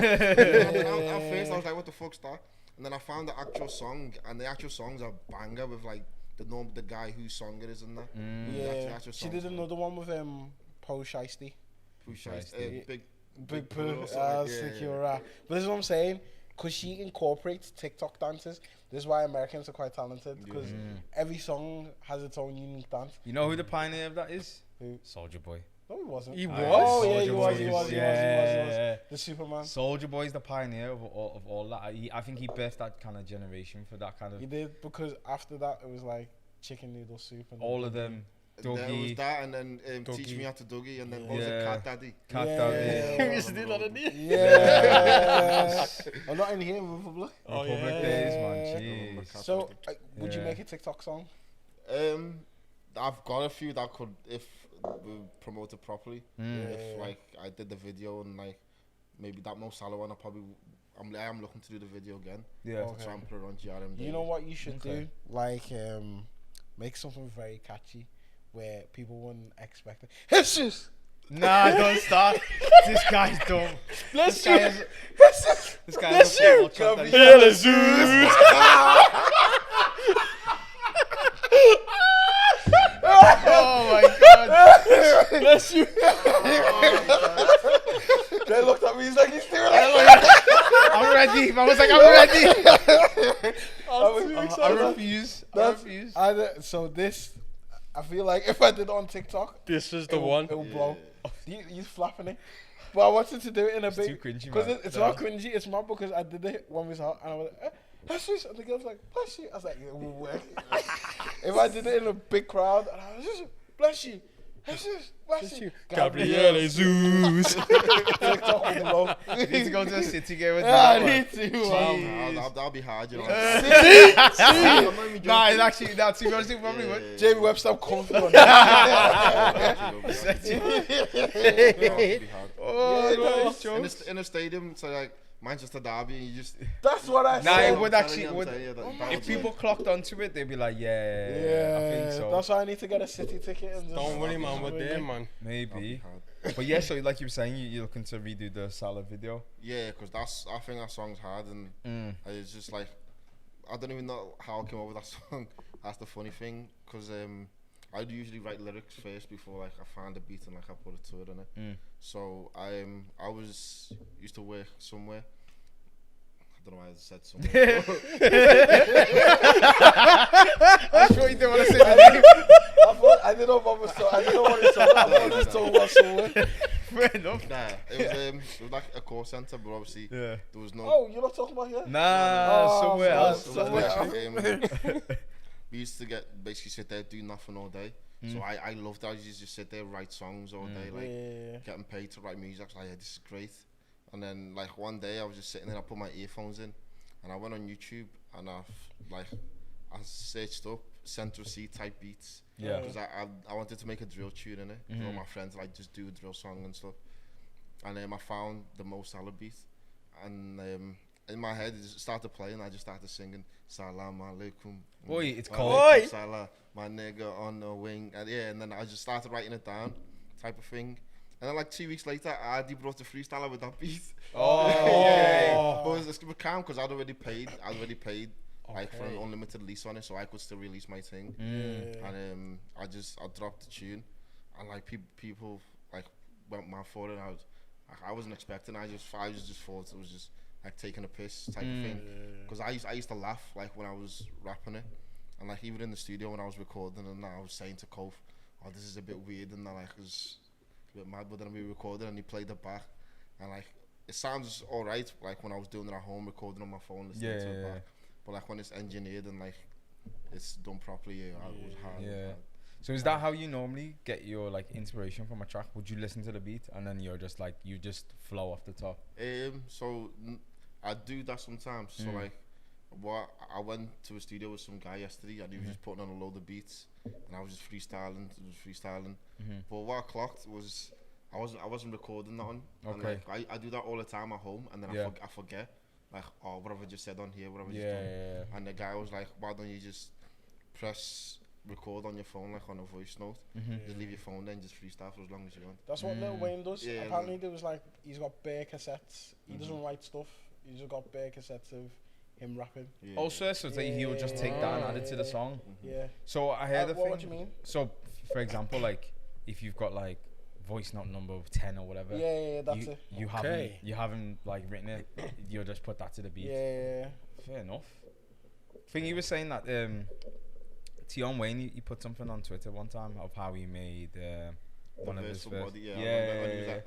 first I was like, what the fuck's that? And then I found the actual song, and the actual song's a banger with like the guy whose song it is in there. Yeah. She did another one with Po Shiesty. Big Pooh. But this is what I'm saying, because she incorporates TikTok dances. This is why Americans are quite talented, because every song has its own unique dance. You know who the pioneer of that is? Who? Soulja Boy. No, he wasn't. He was? Oh, yeah, he Soulja was. Boy He was. The Superman. Soulja Boy is the pioneer of all that. I think he birthed that kind of generation for that kind of. He did, because after that, it was like chicken noodle soup. And all of them. There was Dougie. that, and then Teach Me How to Dougie, and then what was it, Yeah. Cat Daddy? Cat Yeah. Daddy. We used to do that, didn't you? Yeah. I'm not in here in Republic. Oh, Republic yeah. Days, man. Jeez. So, would you Yeah. make a TikTok song? I've got a few that could, if we promote it properly. If like I did the video and like maybe that Mo Salah one, I am looking to do the video again. Yeah. Okay. To try and put it on GRM. You know what you should Okay. do? Like, make something very catchy where people wouldn't expect it. Jesus! Nah, don't start. This guy's dumb. Bless This you! guy is. This guy Bless is a you! football champ that he's- Oh my god. Bless you! They looked at me, he's like, he's doing it! I'm ready. I was like, I'm ready. I I refuse. So this, I feel like if I did it on TikTok, This is the it will- one. It will blow. He's flapping it. But I wanted to do it in a It's bit. too cringy, Because man. it's not cringy, it's not because I did it when we saw it and I was like, bless you. And the girl was like, bless you. I was like, it will work. If I did it in a big crowd and I was just, bless you. Bless you. Gabrielle Jesus. TikTok will blow. You need to go to a city game with I that. need to. That'll be hard, you know. Nah, it's actually, to be honest, it probably would. Jamie Webster, I'm confident. Oh, no. In a stadium, so like Manchester Derby, and you just. That's what I Nah, said. it would actually. I'm Would, telling you that if bounce, people like- clocked onto it, they'd be like, yeah, I think so. That's why I need to get a city ticket. And just Don't worry, man. We're there, man. Maybe. hard. But yeah, so like you were saying, you're looking to redo the Salah video. Yeah, because I think that song's hard, and it's just like, I don't even know how I came up with that song. That's the funny thing, because I'd usually write lyrics first before like I find a beat and like I put a to it in it. So I used to work somewhere. I don't know why I said somewhere. I'm sure you didn't want to say the name. I didn't know what was so. I didn't know what it was. I thought just told us somewhere. Fair enough. Nah, it was like a call center, but obviously Yeah. there was no. Oh, you're not talking about here? Nah, somewhere man, else. somewhere else. We used to basically sit there, do nothing all day. So I loved that. I used to just sit there, write songs all day, like getting paid to write music. I was like, yeah, this is great. And then like one day I was just sitting there, I put my earphones in, and I went on YouTube and I searched up Central C type beats. Yeah. Because I wanted to make a drill tune in it. All my friends like just do a drill song and stuff. And I found the Mo Salah beat, and in my head it just started playing. I just started singing Salam Alaikum. Oi, it's Wa called alaikum Salah, my nigga on the wing. And then I just started writing it down, type of thing. And then like 2 weeks later, Adi brought a freestyler with that beat. Oh. But it's calm because I'd already paid like for an unlimited lease on it, so I could still release my thing. And I dropped the tune, and like people like went mad for it. I wasn't expecting. I just thought it was just like taking a piss type of thing. Because I used to laugh like when I was rapping it, and like even in the studio when I was recording, and I was saying to Kof, "Oh, this is a bit weird," and like it was a bit mad. But then we recorded, and he played it back, and like it sounds alright. Like when I was doing it at home, recording on my phone, listening to it back. But like when it's engineered and like it's done properly, it was hard. Yeah. So is that how you normally get your like inspiration from a track? Would you listen to the beat and then you're just like you just flow off the top? So I do that sometimes. So like, I went to a studio with some guy yesterday and he was just putting on a load of beats and I was just freestyling. But what I clocked was I wasn't recording that on. Okay. And like, I do that all the time at home and then I forget. Like, oh, what have I just said on here? What have I just done? Yeah. And the guy was like, why don't you just press record on your phone, like on a voice note? Just leave your phone there and just freestyle for as long as you want. That's what Lil Wayne does. Yeah, apparently, there was like, he's got bare cassettes. He doesn't write stuff. He's just got bare cassettes of him rapping. Also, so he would just take that and add it to the song. Yeah. So I heard the thing. What do you mean? So, for example, like, if you've got like voice note number 10 or whatever. Yeah, that's it. You haven't like written it. You'll just put that to the beat. Yeah. Fair enough. I think he was saying that Tion Wayne he put something on Twitter one time of how he made one of his first. Yeah.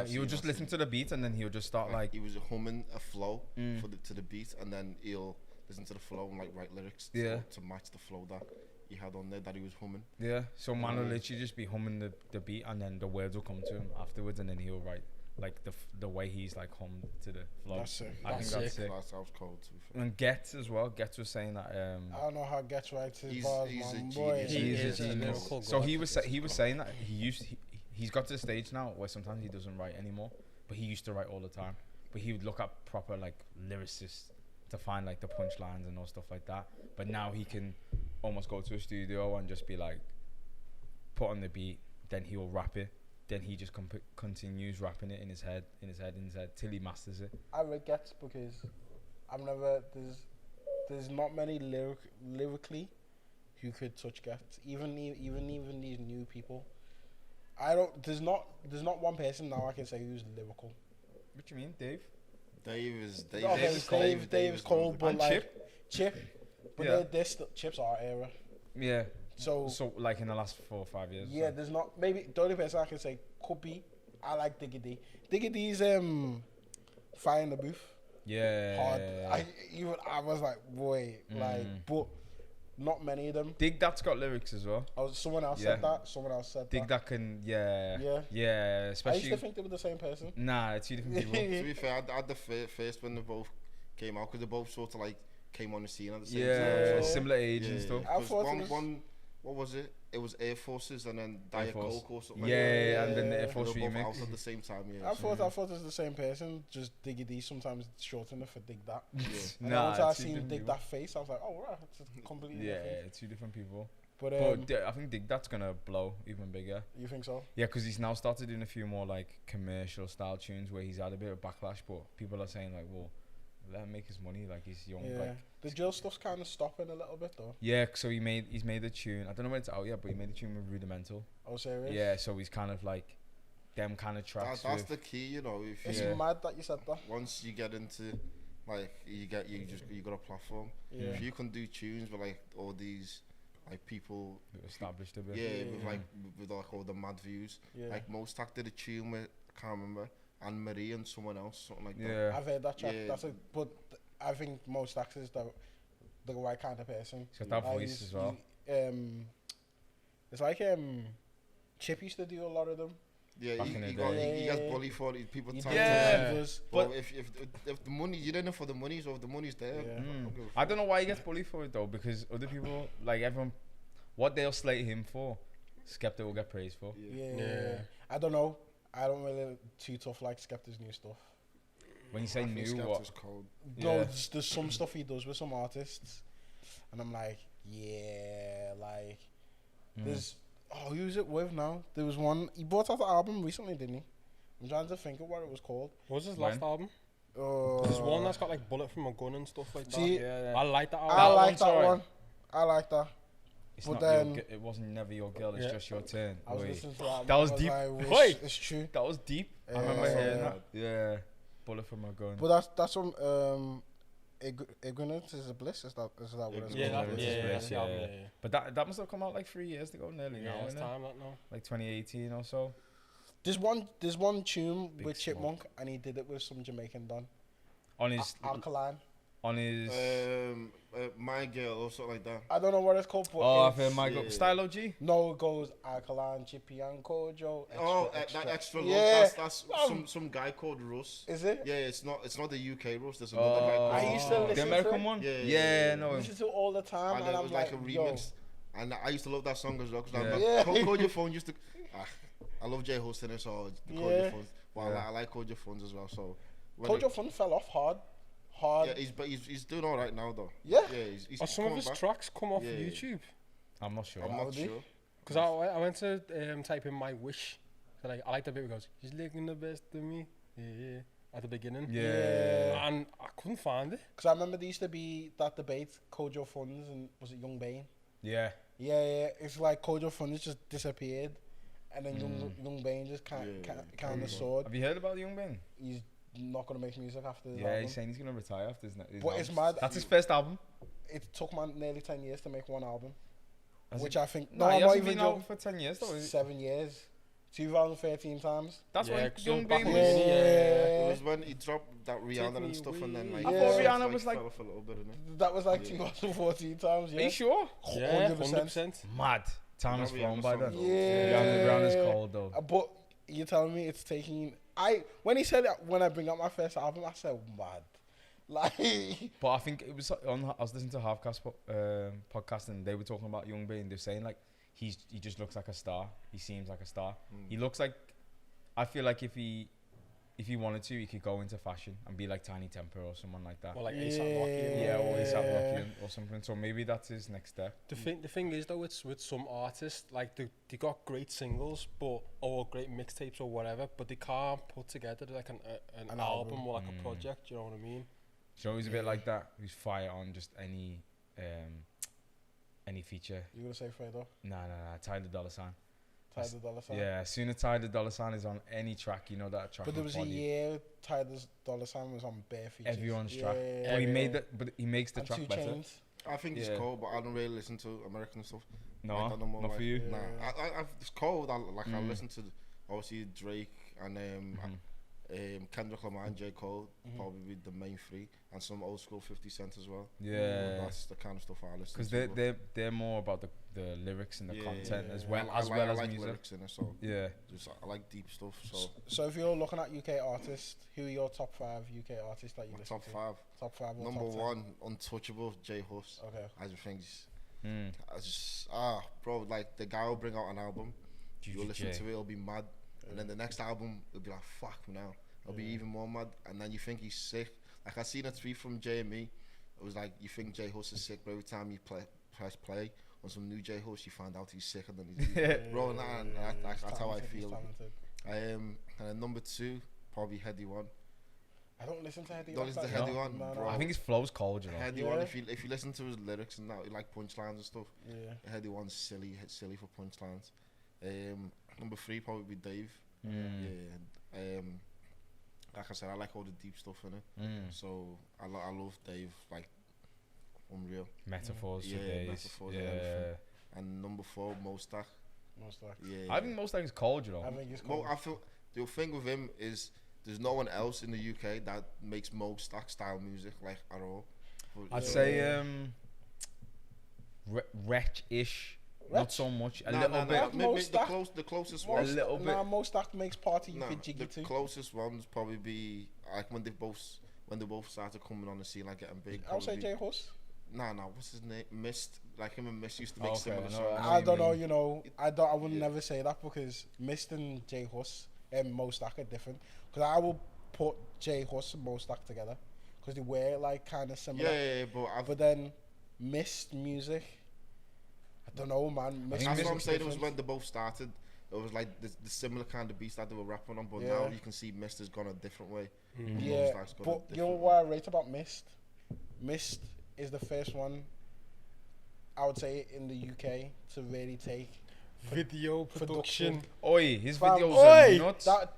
He would just listen to the beat and then he would just start like he was humming a flow to the beat and then he'll listen to the flow and like write lyrics to match the flow that he had on there that he was humming. Yeah, so man will literally just be humming the beat and then the words will come to him afterwards and then he'll write like the way he's like hummed to the flow. That's sick. I think that's sick. That sounds cold to be fair. And Gets as well. Gets was saying that I don't know how Gets writes his he's bars, a man. genius. Boy. He is a a genius. lyrical So god. he was saying that he's got to the stage now where sometimes he doesn't write anymore, but he used to write all the time. But he would look up proper like lyricists to find like the punchlines and all stuff like that. But now he can almost go to a studio and just be like, put on the beat, then he'll rap it, then he just continues rapping it in his head till he masters it. I read Gets because I've never there's not many lyrically who could touch Gets. Even these new people. There's not one person now I can say who's lyrical. What do you mean, Dave? Dave is cold, but And like Chip. But Yeah. they're still Chip's our era. Yeah. So like in the last 4 or 5 years. yeah, so. there's not maybe the only person I can say could be I like Diggy D. Diggy D's Fire in the Booth. Yeah. Hard. I was like, boy, like, but not many of them. Dig That's got lyrics as well. Someone else Yeah. said that. Someone else said Dig that. That can, yeah. I Especially. used to think they were the same person. Nah, it's 2 different people. To be fair, I had the first when they both came out because they both sort of like came on the scene at the same time. Yeah, So, similar age and stuff. I 'cause thought it was- one, what was it? It was Air Forces and then Diet Force. Coke or something. like Yeah, that. and then the Air Yeah. They Force were both remix. out at the same time. Yeah. I thought it was the same person. Just Diggy D. Sometimes shorten it for Dig That. And then Nah, once I it's 2 seen different Dig people. That face, I was like, oh right, it's a completely Yeah, different. 2 different people. But But I think Dig That's gonna blow even bigger. you think so? Yeah, because he's now started doing a few more like commercial style tunes where he's had a bit of backlash, but people are saying like, well, let him make his money. Like he's young. Yeah. Like, The drill stuff's kind of stopping a little bit though. yeah. So he's made a tune. I don't know when it's out yet, but he made a tune with Rudimental. Oh, serious? Yeah. So he's kind of like them kind of tracks. That's with- the key, you know. If It's you, mad that you said that. once you get into like you got a platform. Yeah. If you can do tunes with like all these like people, established a bit. with like all the mad views. Yeah. Like Mostak did a tune with I can't remember Anne Marie and someone else, something like that. Yeah. I've heard that track. Yeah. But I think most actors the right kind of person. He's got that Like, voice as well. It's like Chip used to do a lot of them. Yeah, Back he in the got day. he gets bullied for it. People He talk did Yeah. covers. But But- if the money, you're in it for the money, so if the money's there, Yeah. don't give a I fuck. don't know why he gets bullied for it though, because other people, like everyone, what they'll slate him for, Skepta will get praised for. Yeah. I don't know. I don't really too tough like Skepta's new stuff. When you say I think new, Skepta's what? cold. No, Yeah. there's some stuff he does with some artists, and I'm like, yeah, like there's who's it with now? There was one he brought out the album recently, didn't he? I'm trying to think of what it was called. What was his When? last album? Uh, There's one that's got like bullet from a gun and stuff like that. See, I like that album. I like one's that alright. one. I like that. It's But not then- your, it wasn't never your girl. It's Yeah. just your turn. I was Wait. listening to that. That was I deep. Like, wish Wait. it's true. That was deep. I Yeah, remember that's hearing all that. Yeah, bullet from a gun. But that's from Ignorance is a Bliss. Is that what it's Yeah, called? that, Ignorance yeah, is yeah, Bliss, that's the album, yeah. yeah, yeah. But that must have come out like 3 years ago, nearly Yeah, now, it's innit? time that now. Like 2018 or so. There's one tune Big with Smoke. Chipmunk, and he did it with some Jamaican don. On his, Alkaline. on his. My girl or something like that. I don't know what it's called, but Oh, I've it's- heard my yeah. Style OG. No, it goes Alkaline, Chippy, and Kojo. That extra love. Yeah. That's some guy called Russ. Is it? Yeah, it's not the UK Russ. There's another guy. Oh, Called I used to listen the to American it. one. Yeah, Yeah, no. Listen to it all the time, and and it I'm was like a yo, remix. And I used to love that song as well because Yeah. I'm Yeah. like, Code Your Phone used to. I love Jay hosting it, so the Code Yeah. Your Phones. Well, Yeah. I like Code Your Phones as well. So when Kojo Fun fell off hard. yeah, he's doing all right now though. Yeah. Yeah, he's Are some of coming his back. tracks come off Yeah. YouTube? I'm not sure. I'm How not would he? sure. Because I went to type in My Wish. So like, I like the bit where it goes, he's looking the best of me. Yeah. At the beginning. Yeah. And I couldn't find it. Because I remember there used to be that debate, Kojo Funds and was it Young Bane? Yeah. Yeah. It's like Kojo Funds just disappeared, and then Young Bane just kind of soared. Have you heard about the Young Ben? He's not gonna make music after this Yeah, album. he's saying he's gonna retire after his But it's mad. That's his first album. It took man nearly 10 years to make one album, Has which it? I think No, no, he I'm not hasn't even been out joking. for 10 years though. Is it? 7 years, 2013 times. That's Yeah, when 'cause Young back Ben in was. the- It was when he dropped that Rihanna me and stuff, and then away. like I thought Rihanna was like- fell off a little bit, innit? That was like 2014 times. Are Yeah, you sure? Yeah, 100%. 100%. Mad. Time That has flown Rihanna by song then. though. Yeah. Rihanna's cold though. But you're telling me it's taking. When he said that when I bring up my first album, I said mad. Like But I think it was on. I was listening to Halfcast podcast and they were talking about Young Ben. They're saying like he just looks like a star. He seems like a star. He looks like. I feel like if he wanted to, he could go into fashion and be like Tiny Temper or someone like that. Or like A$AP Rocky. and Yeah, or ASAP Yeah. Rocky or something. So maybe that's his next step. The thing is though, it's with some artists, like they got great singles, or great mixtapes or whatever, but they can't put together like an An album album. or like a project. You know what I mean? So he's a bit like that. He's fire on just any feature. you gonna say Fredo? Nah. Tyler Dollar Sign. Ty the Dollar Sign. Yeah, as soon as Tyler Dollar Sign is on any track, you know that track. But there will was a body. year Ty the Dollar Sign was on bare features. Everyone's track. Yeah. But he made that. But he makes the And track 2 better. Chainz. I think it's Yeah. cold, but I don't really listen to American stuff. No, Like that no more, not like, for you. Nah, Yeah. it's cold. I Mm. listen to obviously Drake and Kendrick Lamar and J. Cole, probably the main three, and some old school 50 Cent as well. Yeah. That's the kind of stuff I listen Because to. they're more about the lyrics and the content as well I as like, well I as like music. lyrics in it, so Yeah. I like deep stuff. So So if you're looking at UK artists, who are your top 5 UK artists that you my listen top to? five. Top 5 or Number top 10? 1, Untouchable, J. Huss. Okay. I just think, Mm. bro, like the guy will bring out an album, you'll listen GGJ. to it, it'll be mad, and then the next album, it'll be like, fuck now, it'll be even more mad, and then you think he's sick. Like I seen a tweet from JME, it was like, you think J. Huss is sick, but every time you press play on some new J. Huss, you find out he's sicker than he's bro, that's how I Talented, he's feel. talented. And then number 2, probably Heady One. I don't listen to Heady Don't One. listen to that Heady much. One, No, bro. no. I think his flow's cold, you know. Heady Yeah. One, if you listen to his lyrics and that, like punchlines and stuff, Yeah. Heady One's silly for punchlines. Number 3 probably be Dave. Yeah. Like I said, I like all the deep stuff in it. So I love Dave, like unreal. Metaphors for Yeah, days. metaphors and Yeah. everything. And number 4, Mostak. Most like. Yeah. I think most like is cold, you know. I think it's Mo, cool. I feel the thing with him is there's no one else in the UK that makes Mostak style music like at all. But, I'd yeah. say Wretch-ish Not Rich? so much. A Nah, little nah, bit. nah. Most The, act- the closest A one. little bit. Nah, most act makes party you Nah, could jiggy the to. closest ones probably be like when they both started coming on the scene, like getting big. I would say probably- Jay Huss. Nah, what's his name? Mist. Like him and Mist used to make Okay, similar I know- songs. I I you don't know, mean. you know, I would Yeah. never say that because Mist and Jay Huss and Most Act are different. Because I will put Jay Huss and Most Act together because they were like kind of similar. Yeah, But then Mist music, I don't know, man. Mist that's what I'm music's saying. It was different. when they both started. It was like the similar kind of beats that they were rapping on, but Yeah. now you can see Mist has gone a different way. and Yeah, Most Act's gone a but you know different what I rate about Mist? Mist is the first one, I would say, in the UK to really take Video production. Oi, his Fam, videos oi, are nuts. that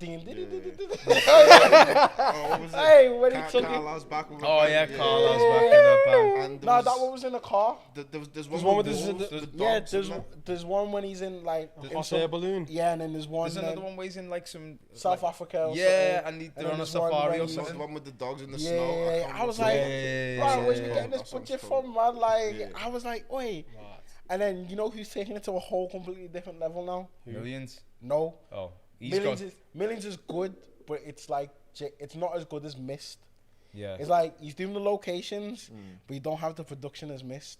Oh, what was it? Hey, when he took it. Carla's back with a Oh bang. yeah, Carlos back in the band. And there Nah, was- that one was in the car. There's one one with with the- wolves, the- the Yeah, dogs and there's one when he's in like The in hot some- air balloon. yeah, and then there's one There's another then one where he's in like some South like, Africa. Or yeah, something. and they're then on a there's one safari when or he's- That's the something. one with the dogs in the Yeah, snow. I can't was remember like, the yeah, right, yeah, where's you yeah. getting this That song's budget cool. from, man? Like, Yeah. I was like, oi. And then you know who's taking it to a whole completely different level now? Millions. No, Oh, he's Millions got is Millions is good, but it's like it's not as good as Mist. yeah. It's like he's doing the locations, but you don't have the production as Mist.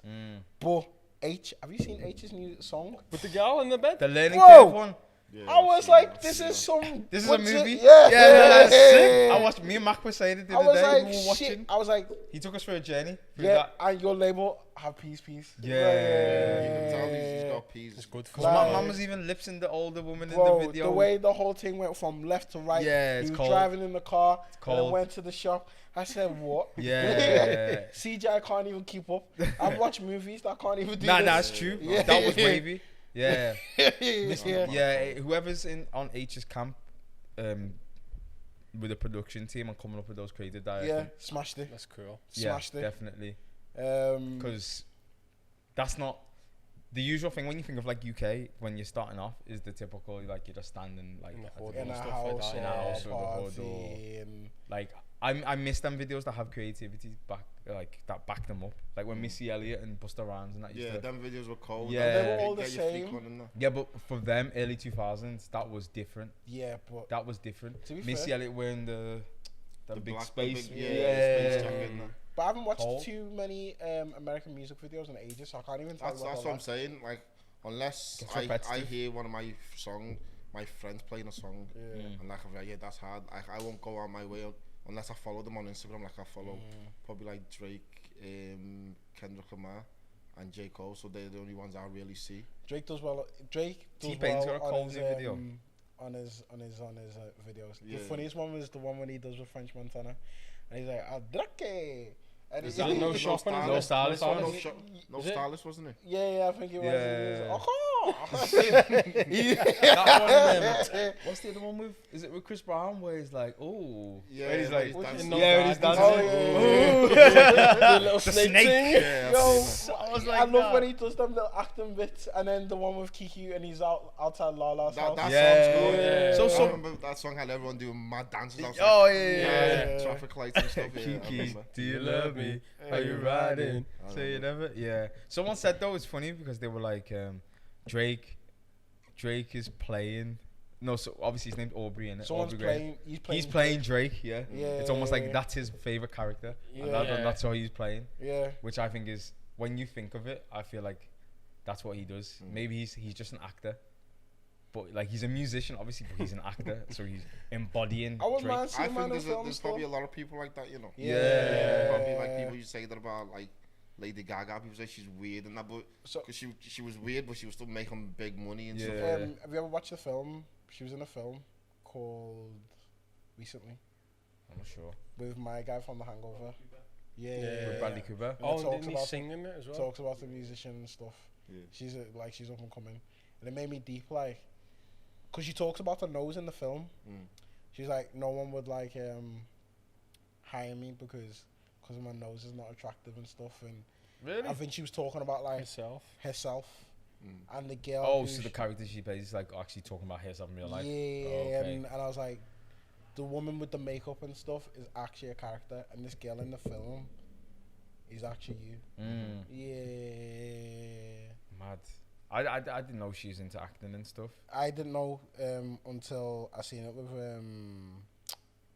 But have you seen H's new song? With the girl in the bed. The learning Whoa! curve one. Yeah, I was yeah, like, I've this seen is that. some. This is a what's movie. it? Yeah, that's sick. I watched. Me and Mac were saying it the I other was day. like, we were shit. watching. I was like, He took us for a journey. Through yeah, that. and your label have peace. Yeah. You can tell he's got peas. It's good for Because Like- man was even lips in the older woman in Bro, the video. the way the whole thing went from left to right. Yeah, he it's was cold. driving in the car and then cold. went to the shop. I said, what? Yeah. CJ can't even keep up. I've watched movies that can't even do Nah, this. that's true. Yeah. That was wavy. Yeah. yeah. Yeah, whoever's in on H's camp, with the production team and coming up with those creative Yeah, directions. smashed it. That's cool. Yeah, Smashed it. definitely. Um, Because that's not the usual thing when you think of like UK when you're starting off is the typical like you're just standing like In the at hood the in a stuff like house, that, in a yeah. house with a hood party or and like I miss them videos that have creativity back like that back them up like when Missy Elliott and Busta Rhymes and that used Yeah, to them videos were cold. Yeah. They were all the Get your freak same. on in there. yeah but for them early 2000s that was different yeah, but that was different To be Missy fair- Elliott wearing the big black- space the space jacket and that. I haven't watched Cold. too many American music videos in ages, so I can't even tell That's you what what they're I'm like. saying. Like, unless It's I repetitive. hear one of my friends playing a song, and like I'm like, yeah, that's hard. I won't go on my way unless I follow them on Instagram. Like I follow probably like Drake, Kendrick Lamar, and J Cole. So they're the only ones I really see. Drake does well. Drake does T-Pain's well got a on cold his, new video. on his videos. Yeah. The funniest one was the one when he does with French Montana, and he's like, "Al Drake." And Is he- that no he- shop on it? No stylist No one? No, stylist? no Is it? stylist, wasn't it? Yeah, I think it was. Yeah. Yeah. that one what's the other one with is it with Chris Brown where he's like oh Yeah, where he's when like he's dancing. yeah when he's dancing Oh, The little The snake, snake. thing. Yeah, Yo, I've seen I was I like love that. when he does them little acting bits, and then the one with Kiki and he's outside Lala's that. house. That Yeah. song's good. Yeah. So I some remember that song had everyone doing mad dances outside. oh yeah. Traffic lights and stuff. Yeah, I Kiki, remember. do you love me? Are you riding? Say you never. Yeah. Someone said though it's funny because they were like, Drake is playing. No, so obviously his name's Aubrey and Someone's Aubrey Graham. playing. He's He's playing Drake. Yeah. Yeah, It's almost yeah, like yeah. that's his favorite character. And Yeah. that's how he's playing. Yeah. Which I think is when you think of it, I feel like that's what he does. Maybe he's just an actor. But like he's a musician, obviously, but he's an actor, so he's embodying I wouldn't Drake. mind I seeing man think in film there's still. probably a lot of people like that, you know. Yeah. Probably like people you say that about like Lady Gaga. People say she's weird and that, but So- because she was weird, but she was still making big money and stuff. Yeah. Have you ever watched the film? She was in a film called recently I'm not sure. with my guy from The Hangover. Yeah. Yeah. With Bradley Cooper. And it Oh, talks didn't he about sing in it as well? talks about the musician and stuff. Yeah. She's she's up and coming, and it made me deep like, cause she talks about her nose in the film. She's like, no one would like hire me because my nose is not attractive and stuff, and Really? I think she was talking about like Myself. herself and the girl. Oh, who so the she- character she plays is like actually talking about herself in real life. Yeah, Oh, okay. and I was like, the woman with the makeup and stuff is actually a character, and this girl in the film is actually you. Mm, Yeah. mad. I didn't know she was into acting and stuff. I didn't know until I seen it with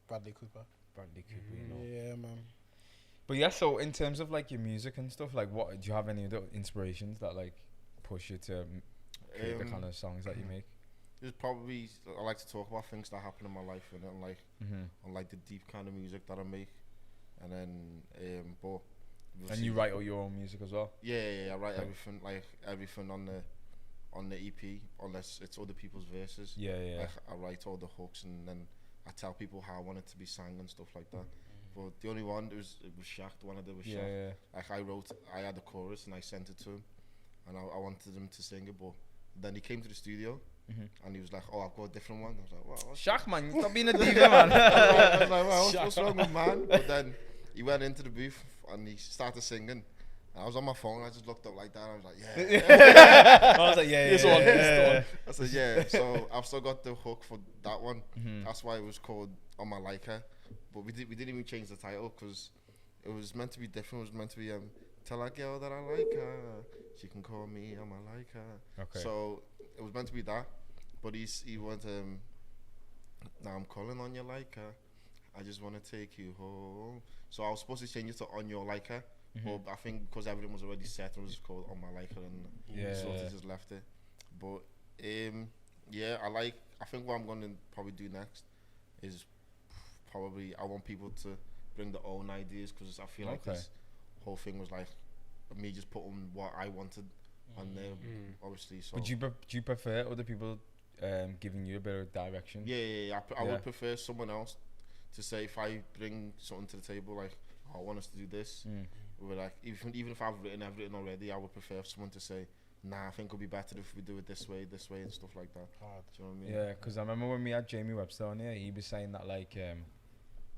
Bradley Cooper. Bradley Cooper, you know. Yeah, man. But yeah, so in terms of like your music and stuff, like what do you have any other inspirations that like push you to create the kind of songs that you make? There's probably I like to talk about things that happen in my life and then like on like the deep kind of music that I make, and then but. And you write all your own music as well? Yeah, I write everything on the EP, unless it's other people's verses. Yeah. Like, I write all the hooks and then I tell people how I want it to be sang and stuff like that. But the only one it was Shaq. The one I did with Shaq. Yeah. Like I had the chorus and I sent it to him, and I wanted him to sing it, but then he came to the studio and he was like, "Oh, I've got a different one." I was like, "What?" Shaq, man, you stop being a diva, man. I was like, well, what's wrong with man? But then he went into the booth and he started singing. And I was on my phone. I just looked up like that. And I was like, "Yeah." I was like, yeah. I said, "Yeah." So I've still got the hook for that one. That's why it was called "On My Like Her." But we didn't even change the title because it was meant to be different. It was meant to be "Tell that girl that I like her. She can call me on my like her." Okay. So it was meant to be that. But he went "Now I'm calling on you like her. I just want to take you home." So I was supposed to change it to "On Your Like Her," but I think because everything was already set, it was called "On My Like Her," and sort of just left it. But yeah, I think what I'm gonna probably do next is probably I want people to bring their own ideas, because I feel like this whole thing was like me just putting what I wanted on there, obviously. So Would you prefer other people giving you a bit of direction? Yeah. I would prefer someone else to say, if I bring something to the table, like, "Oh, I want us to do this," we're like, even if I've written everything already, I would prefer someone to say, "Nah, I think it'll be better if we do it this way, and stuff like that." Do you know what I mean? Yeah, because I remember when we had Jamie Webster on here, he was saying that like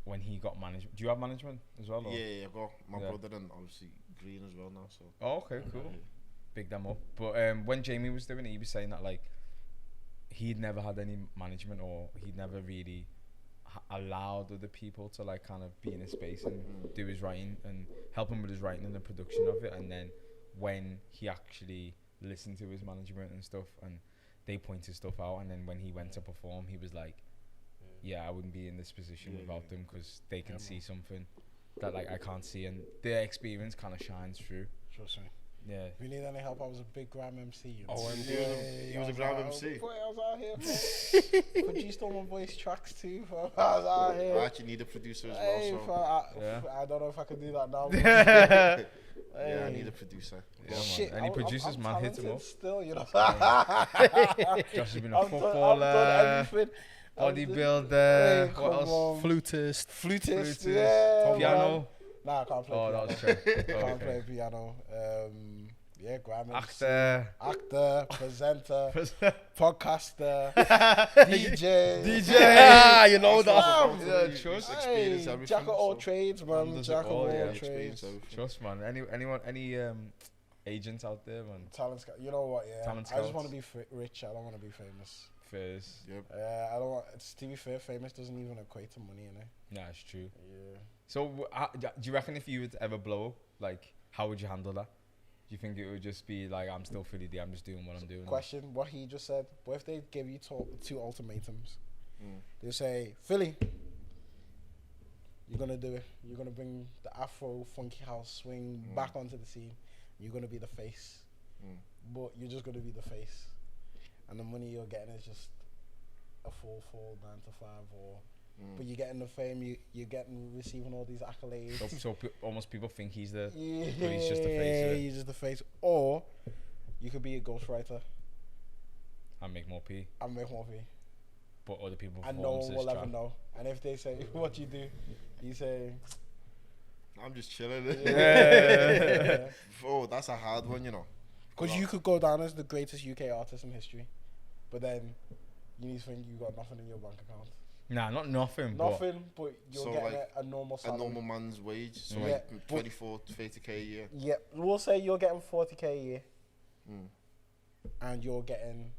when he got management. Do you have management as well? Or? Yeah, I got my brother and obviously Green as well now. So. Oh, okay, cool. Big them up. But when Jamie was doing it, he was saying that like he'd never had any management, or he'd never really allowed other people to like kind of be in his space and do his writing and help him with his writing and the production of it. And then when he actually listened to his management and stuff, and they pointed stuff out, and then when he went to perform, he was like, I wouldn't be in this position without them, because they can see something that like I can't see, and their experience kind of shines through. Trust me. Yeah. If you need any help, I was a big Gram MC. You know? Oh, he was a Gram MC. Boy, I was out here, bro. Produced all my voice tracks too, bro. I was out here. I actually need a producer as well. So. I don't know if I can do that now. Yeah, I need a producer. Yeah, Shit, man. Any producers, man, hit him up. Still, you know. Josh has been a footballer, I've done everything. bodybuilder, what else? On. Flutist. Yeah. Piano. Nah, I can't play Oh, piano. that was true. Can't play piano. Gram MC, Actor, presenter, podcaster, DJ. You know that. Yeah, trust. Experience everything. Jack of all trades, man. does it Jack of all, all yeah. trades. Trust, man. Any agents out there, man? Talent scout. You know what? Yeah. Talent I just scouts. want to be rich. I don't want to be famous. Fairs. Yep. I don't want. To be fair, famous doesn't even equate to money, innit? Nah, it's true. Yeah. So, do you reckon if you would ever blow, like, how would you handle that? Do you think it would just be like, I'm still PhllyDjan, I'm just doing what I'm doing? Question: what he just said. What if they give you two ultimatums? They say, Philly, you're gonna do it. You're gonna bring the Afro funky house swing back onto the scene. You're gonna be the face, but you're just gonna be the face, and the money you're getting is just a 4-9 to 5, or. But you're getting the fame, you're receiving all these accolades. So almost people think he's the, Yeah, but he's just the face of it. he's just the face. Or you could be a ghostwriter and make more P, and make more fee, but other people and no one will ever know. And if they say, "What you do?" you say, I'm just chilling. "Yeah." Oh, that's a hard one, you know. Because you could go down as the greatest UK artist in history, but then you need to think you got nothing in your bank account. Nah, not nothing. Nothing, but you're So, getting like, a normal A salary. normal man's wage, so Yeah. like 24 to 30k a year. Yeah, we'll say you're getting 40k a year, and you're getting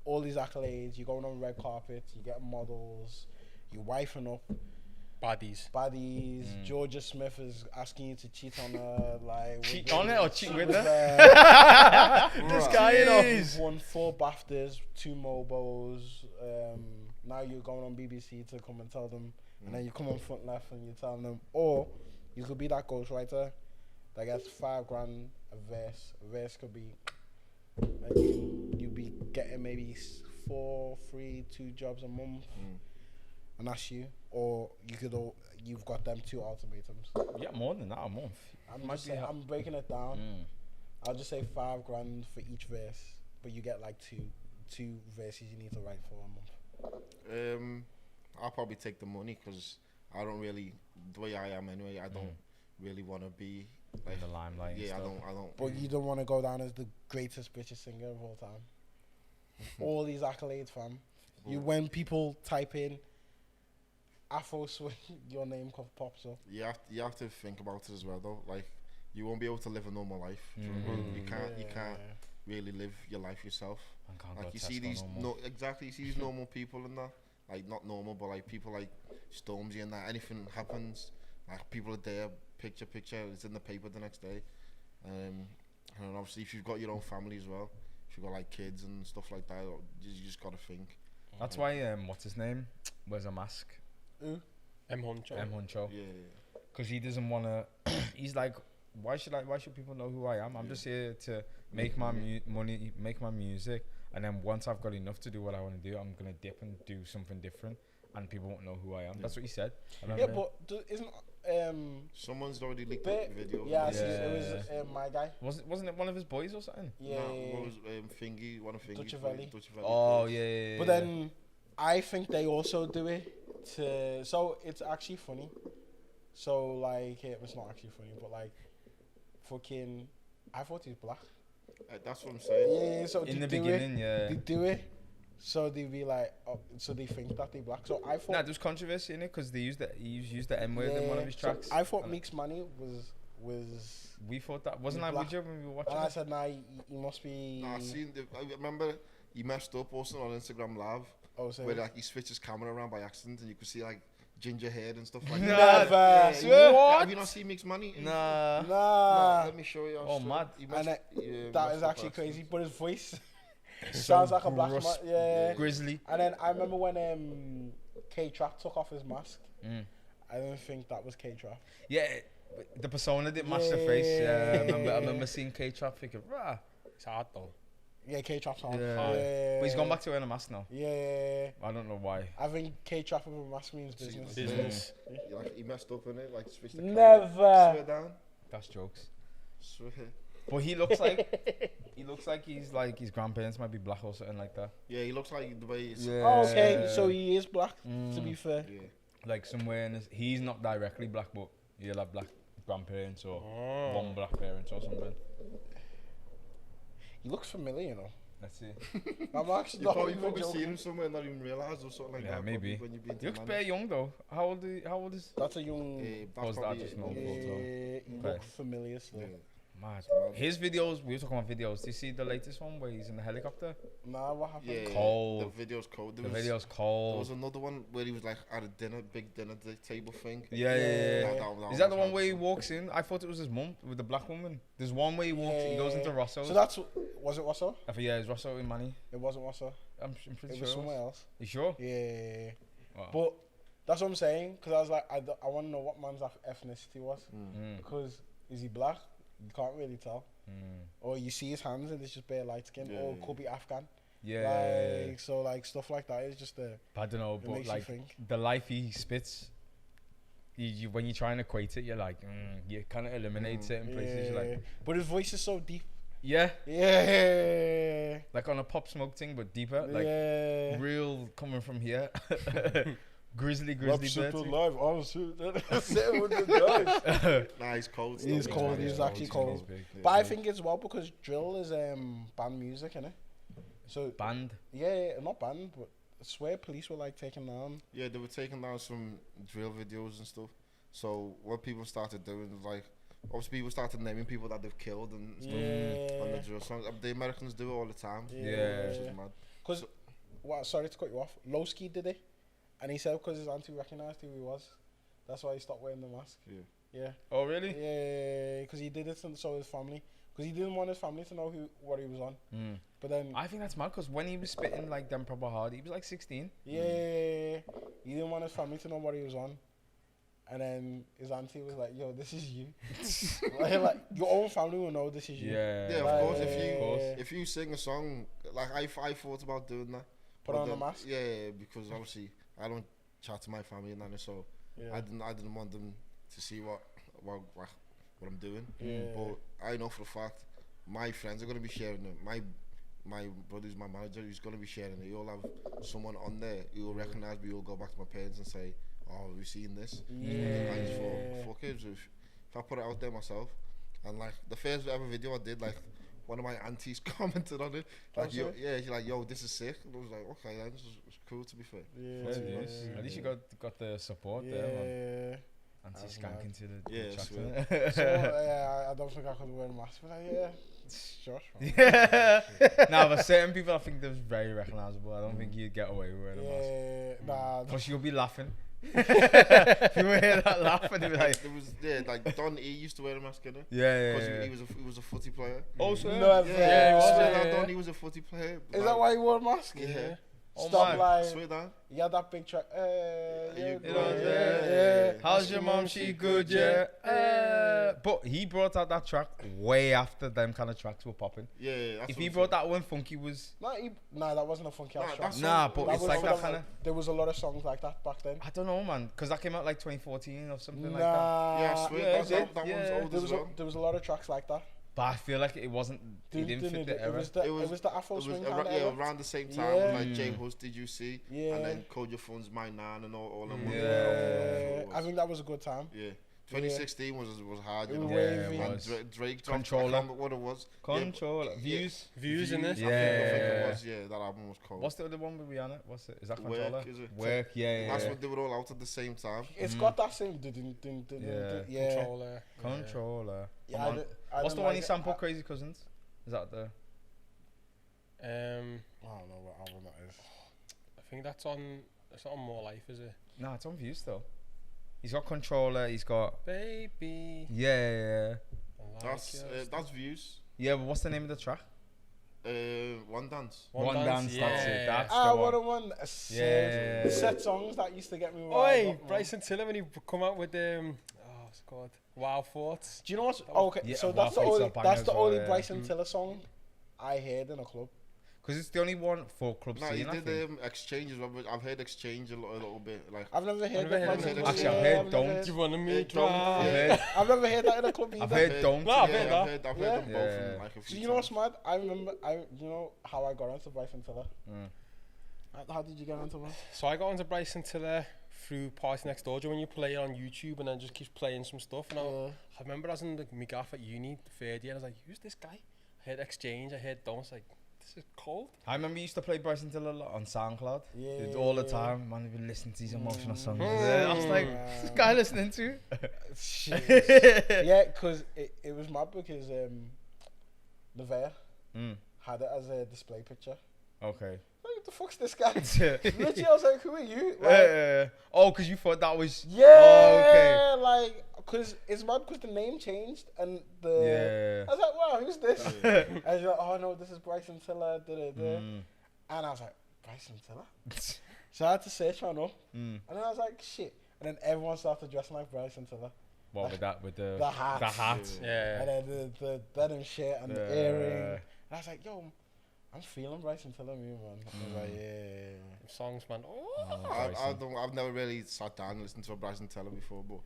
all these accolades. You're going on red carpets. You're getting models. You're wifing up. Baddies. Georgia Smith is asking you to cheat on her, like Cheat on it or cheat with her? This guy, you know. You've won 4 BAFTAs, 2 Mobos. Now you're going on BBC to come and tell them, and then you come on Front Left and you're telling them, or you could be that ghostwriter that gets $5,000 a verse. A verse could be, and you be getting maybe 4, 3, 2 jobs a month, and that's you. Or you could, you've got them 2 ultimatums. Yeah, more than that a month. I'm breaking it down. I'll just say $5,000 for each verse, but you get like two verses you need to write for a month. I'll probably take the money because I don't really, the way I am anyway, I don't really want to be like in the limelight. Yeah, I don't. But you don't want to go down as the greatest British singer of all time. All these accolades, fam. When people type in Afro swing, your name pops up. You have to think about it as well, though. Like, you won't be able to live a normal life. You can't really live your life yourself. Like, you see these you see these normal people and that, like, not normal, but like people like Stormzy and that. Anything happens, like, people are there, picture, it's in the paper the next day. And obviously, if you've got your own family as well, if you've got like kids and stuff like that, you just gotta think. That's why what's his name wears a mask. Who? M Huncho. Yeah. Because he doesn't want to. He's like, why should people know who I am? I'm just here to make my money, make my music, and then once I've got enough to do what I want to do, I'm gonna dip and do something different, and people won't know who I am. That's what he said. Yeah, but isn't someone's already leaked the video? Yeah, it was my guy. Wasn't it one of his boys or something? Yeah. No, what was Fingy? One of Fingy's Dutchavelli. Oh yeah. But then I think they also do it so it's actually funny. So like it's not actually funny, but like fucking I thought he's black. That's what I'm saying. Yeah, so in the beginning, they do it, so they be like, so they think that they black. So I thought. Nah, there was controversy in it because he used the M word in one of his tracks. So I thought Meek's Money was. We thought that wasn't I with you when we were watching. And it? I said, nah, he must be. Nah, I remember he messed up also on Instagram Live. Oh, so where like he switched his camera around by accident and you could see like ginger hair and stuff like that. Never. Yeah, what? Have you not seen Meek's Money? Nah. Let me show you. Oh, mad. That is actually crazy. But his voice sounds like a black man. Yeah. Grizzly. And then I remember when K-Trap took off his mask. I didn't think that was K-Trap. Yeah, the persona didn't match the face. Yeah, I remember seeing K-Trap thinking, rah. It's hard though. Yeah, K-Trap's hard. Yeah. But he's gone back to wearing a mask now. Yeah. I don't know why. I think K-Trap with a mask means business. Like he messed up in it, like switched the Never. camera. Swear down. That's jokes. Swear. But he looks like he's like his grandparents might be black or something like that. Yeah, he looks like the way he's okay, so he is black, to be fair. Yeah. Like somewhere in his, he's not directly black, but he'll have black grandparents or one black parents or something. He looks familiar, you know. Let's see. I'm actually You've probably seen him somewhere and not even realised or something like that. Yeah, maybe. When you've been He looks very young though. How old is? That's a young. That's probably just normal. He looks familiar still. Yeah. Mad. His videos, we were talking about videos. Do you see the latest one where he's in the helicopter? Nah, what happened? Yeah, cold. The video's cold. The video's cold. There was another one where he was like at a big dinner table thing. Yeah. Is that the one where he walks in? I thought it was his mum with the black woman. There's one where he walks, he goes into Rosso's. So was it Rosso? I think, yeah, it's Rosso in Manny. It wasn't Rosso. I'm pretty It sure. was somewhere else. You sure? Yeah. Wow. But that's what I'm saying, because I was like, I want to know what man's ethnicity was. Because is he black? You can't really tell. Or you see his hands and it's just bare light skin, or it could be Afghan. Yeah. So like stuff like that is just I don't know, but like the life he spits, you when you try and equate it, you're like, you kind of eliminate certain places. You're like, but his voice is so deep. Yeah. Like on a Pop Smoke thing, but deeper. Like real coming from here. Grizzly bird. Live, honestly. 700 guys. Nah, he's cold. He's cold. He's actually cold. But I think as well because drill is banned music, innit? So banned. Yeah, not banned, but I swear police were like taking down. Yeah, they were taking down some drill videos and stuff. So what people started doing was like, obviously people started naming people that they've killed and stuff on the drill songs. The Americans do it all the time. Yeah. Which is mad. Because, sorry to cut you off. Lowski did it. And he said because his auntie recognised who he was. That's why he stopped wearing the mask. Yeah. Oh, really? Yeah, because he did it so his family. Because he didn't want his family to know what he was on. But then... I think that's mad, because when he was spitting, like, them proper hard, he was, like, 16. Yeah. He didn't want his family to know what he was on. And then his auntie was like, yo, this is you. like, your own family will know this is you. Yeah. Yeah, Like, of course. If you sing a song, like I thought about doing that. Put but on a then- mask. Yeah, because obviously I don't chat to my family and that, so Yeah. I didn't want them to see what I'm doing. Yeah. But I know for a fact my friends are gonna be sharing it. My brother's my manager, he's gonna be sharing it. He'll have someone on there who will recognise me. He'll go back to my parents and say, "Oh, we've seen this." Yeah. I just thought, fuck it. If I put it out there myself, and like the first ever video I did, like one of my aunties commented on it. Like, Oh, she's like, "Yo, this is sick." And I was like, "Okay, yeah, this is cool." To be fair. Yeah. At least you got the support there, man. Yeah. Anti-skanking to the Yeah, chat. swear. So, yeah, I don't think I could wear a mask. But yeah, it's Josh. Man. Yeah. Nah, but certain people, I think they're very recognisable. I don't think you'd get away with wearing a mask. Yeah, nah. Plus, you'll be laughing. If you hear that laugh, and you'll be like, There was like Don E used to wear a mask, innit? yeah, Because yeah. he was a footy player. Also, No, Yeah, he was, swear yeah, that yeah. Don, he was a footy player. Is that why you wore a mask? Yeah. Oh Stop my. lying. Swear that. You had that big track. You You know, know, yeah. How's your mom? She good, yeah. But he brought out that track way after them kind of tracks were popping. Yeah, that's If what he I'm brought that when Funky was, Nah, that wasn't a funky ass Nah, track. that's- nah, but That it's was like full that of- kind of. There was a lot of songs like that back then. I don't know, man, because that came out like 2014 or something like that. Nah, Yeah, I swear yeah, that's it that did, one's yeah. old there as was well. there was a lot of tracks like that. But I feel like it wasn't. It didn't fit the It era. was the Afro It was swing kind of yeah, era. around the same time. Yeah. Like J Hus, Did You See? Yeah. And then Code Your Phone's My Nan and all them. Yeah. I think that was a good time. Yeah. 2016 was hard. You It know. was Yeah, it wavy. was. And Drake dropped, Controller. I can't remember what it was. Control views. Views in it. I think it was. Yeah, that album was cold. What's the other one with Rihanna? What's it? Is that Work, Controller? is it? Work, yeah. That's when they were all out at the same time. It's got that thing. Yeah. Controller. Controller. Yeah, Come on. I What's don't the one he like it. sampled? Crazy Cousins? Is that the? I don't know what album that is. I think that's on. It's not on More Life, is it? No, it's on views though. He's got Controller. He's got. Baby. Yeah. I like your That's Views. Yeah, but what's the name of the track? One Dance. One Dance, that's it. yeah. That's Ah, the what a one. one. Yeah. The set songs that used to get me riled Oi, up, man. Bryson Tiller when he come out with what's it called? Wild Thoughts. Do you know what? Okay, Yeah, so Wild that's the Thoughts only are bangers that's the as well, only yeah. Bryson Tiller song I heard in a club. Because it's the only one for club No, he scene, I did think. Exchange as well, but I've heard Exchange a little bit. Like, I've never heard never that. heard Bryson it. Tiller. Actually, I've Yeah, heard never Don't. heard- You wanna me Don't. drive? I've Yeah. heard, I've never heard that in a club either. I've heard Don't. No, I've yeah, heard that. I've Yeah. heard them both Yeah. in like a So few you know what's times. mad? I remember. You know how I got into Bryson Tiller. How did you get into it? So I got into Bryson Tiller through Party Next Door. Do you know when you play it on YouTube and then just keeps playing some stuff? And I remember I was in my gaff at uni, the third year, and I was like, who's this guy? I heard Exchange, I heard Don't. I was like, this is cold. I remember you used to play Bryson Tiller a lot on SoundCloud. Yeah. All the time. Man, we've been listening to these emotional songs. Mm. I was like, what's this guy listening to? Yeah, because it was mad because Nevea had it as a display picture. Okay. Like, what the fuck's this guy? Yeah. Literally, I was like, who are you? Like, Oh, because you thought that was. yeah, Oh, okay. like, because it's mad because the name changed and the. Yeah. I was like, wow, who's this? I was like, oh no, this is Bryson Tiller. And I was like, Bryson Tiller? So I had to search one up. And then I was like, shit. And then everyone started dressing like Bryson Tiller. What with that? With the hat. The hat. Yeah. And then the denim shirt and the earring. And I was like, yo, I'm feeling Bryson Tiller, me, man. I was like, yeah. Songs, man. Oh. I've never really sat down and listened to a Bryson Tiller before, but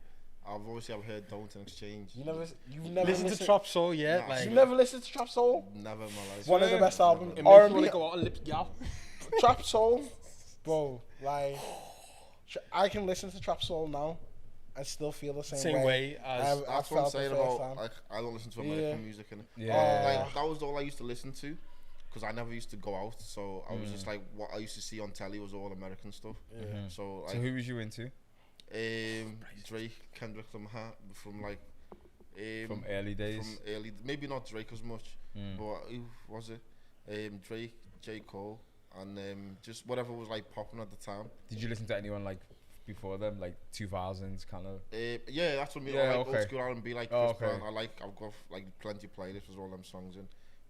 I've heard Don't and Exchange. You've never Listen to listened Trap Soul, yeah. Nah, Like, You never listened to Trap Soul? Never in my life. One of the best albums. it makes me R&B, want to go out and lips, gal. Trap Soul, bro. Like, I can listen to Trap Soul now and still feel the Same way as. I That's what I'm felt the saying first about time. like I don't listen to American Yeah. music and Yeah. like that was all I used to listen to because I never used to go out, so I was just like what I used to see on telly was all American stuff. So So like who was you into? Drake, Kendrick Lamar from like From early days? from early, maybe not Drake as much, but who was it? Drake, J. Cole, and just whatever was like popping at the time. Did you listen to anyone like before them, like 2000s kind of? Yeah, that's what I mean. Yeah, I like okay. old school R&B, like Oh, Chris okay. Brown. I've got like plenty of playlists with all them songs in.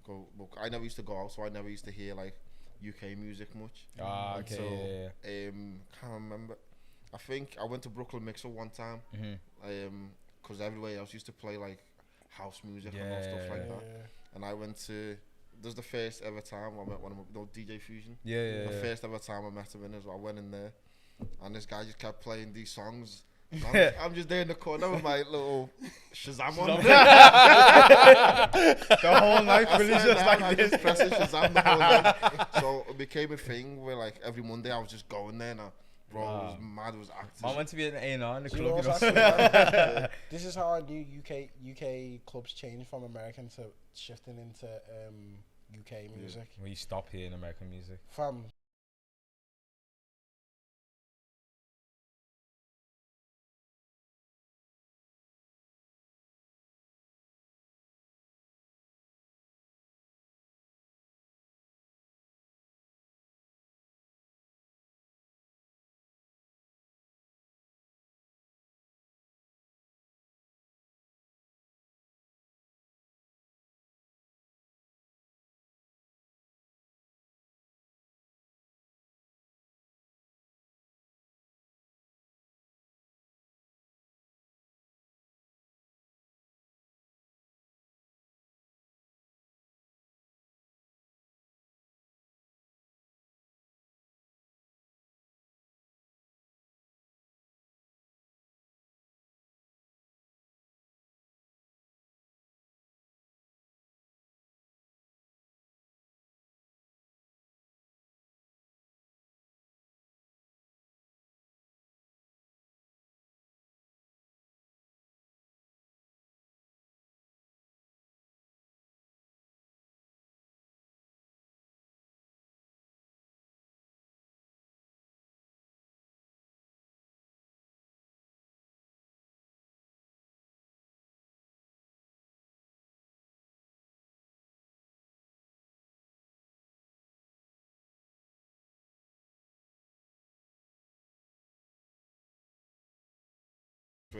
But I never used to go out, so I never used to hear like UK music much. Ah, okay. So, yeah. can't remember. I think I went to Brooklyn Mixer one time. Because everywhere else used to play like house music and all stuff like that. And I went to. This was the first ever time I met one of my DJ Fusion. Yeah. The first ever time I met him in as well. I went in there, and this guy just kept playing these songs. I'm just there in the corner with my little Shazam on. The whole night, really just like I this. just pressing Shazam the whole night. So it became a thing where like every Monday I was just going there now. Bro, it was mad, it was active. I went to be an A&R in the Do you know club. what's actually this is how I knew UK clubs changed from American to shifting into UK music. When you stop hearing American music. Fam,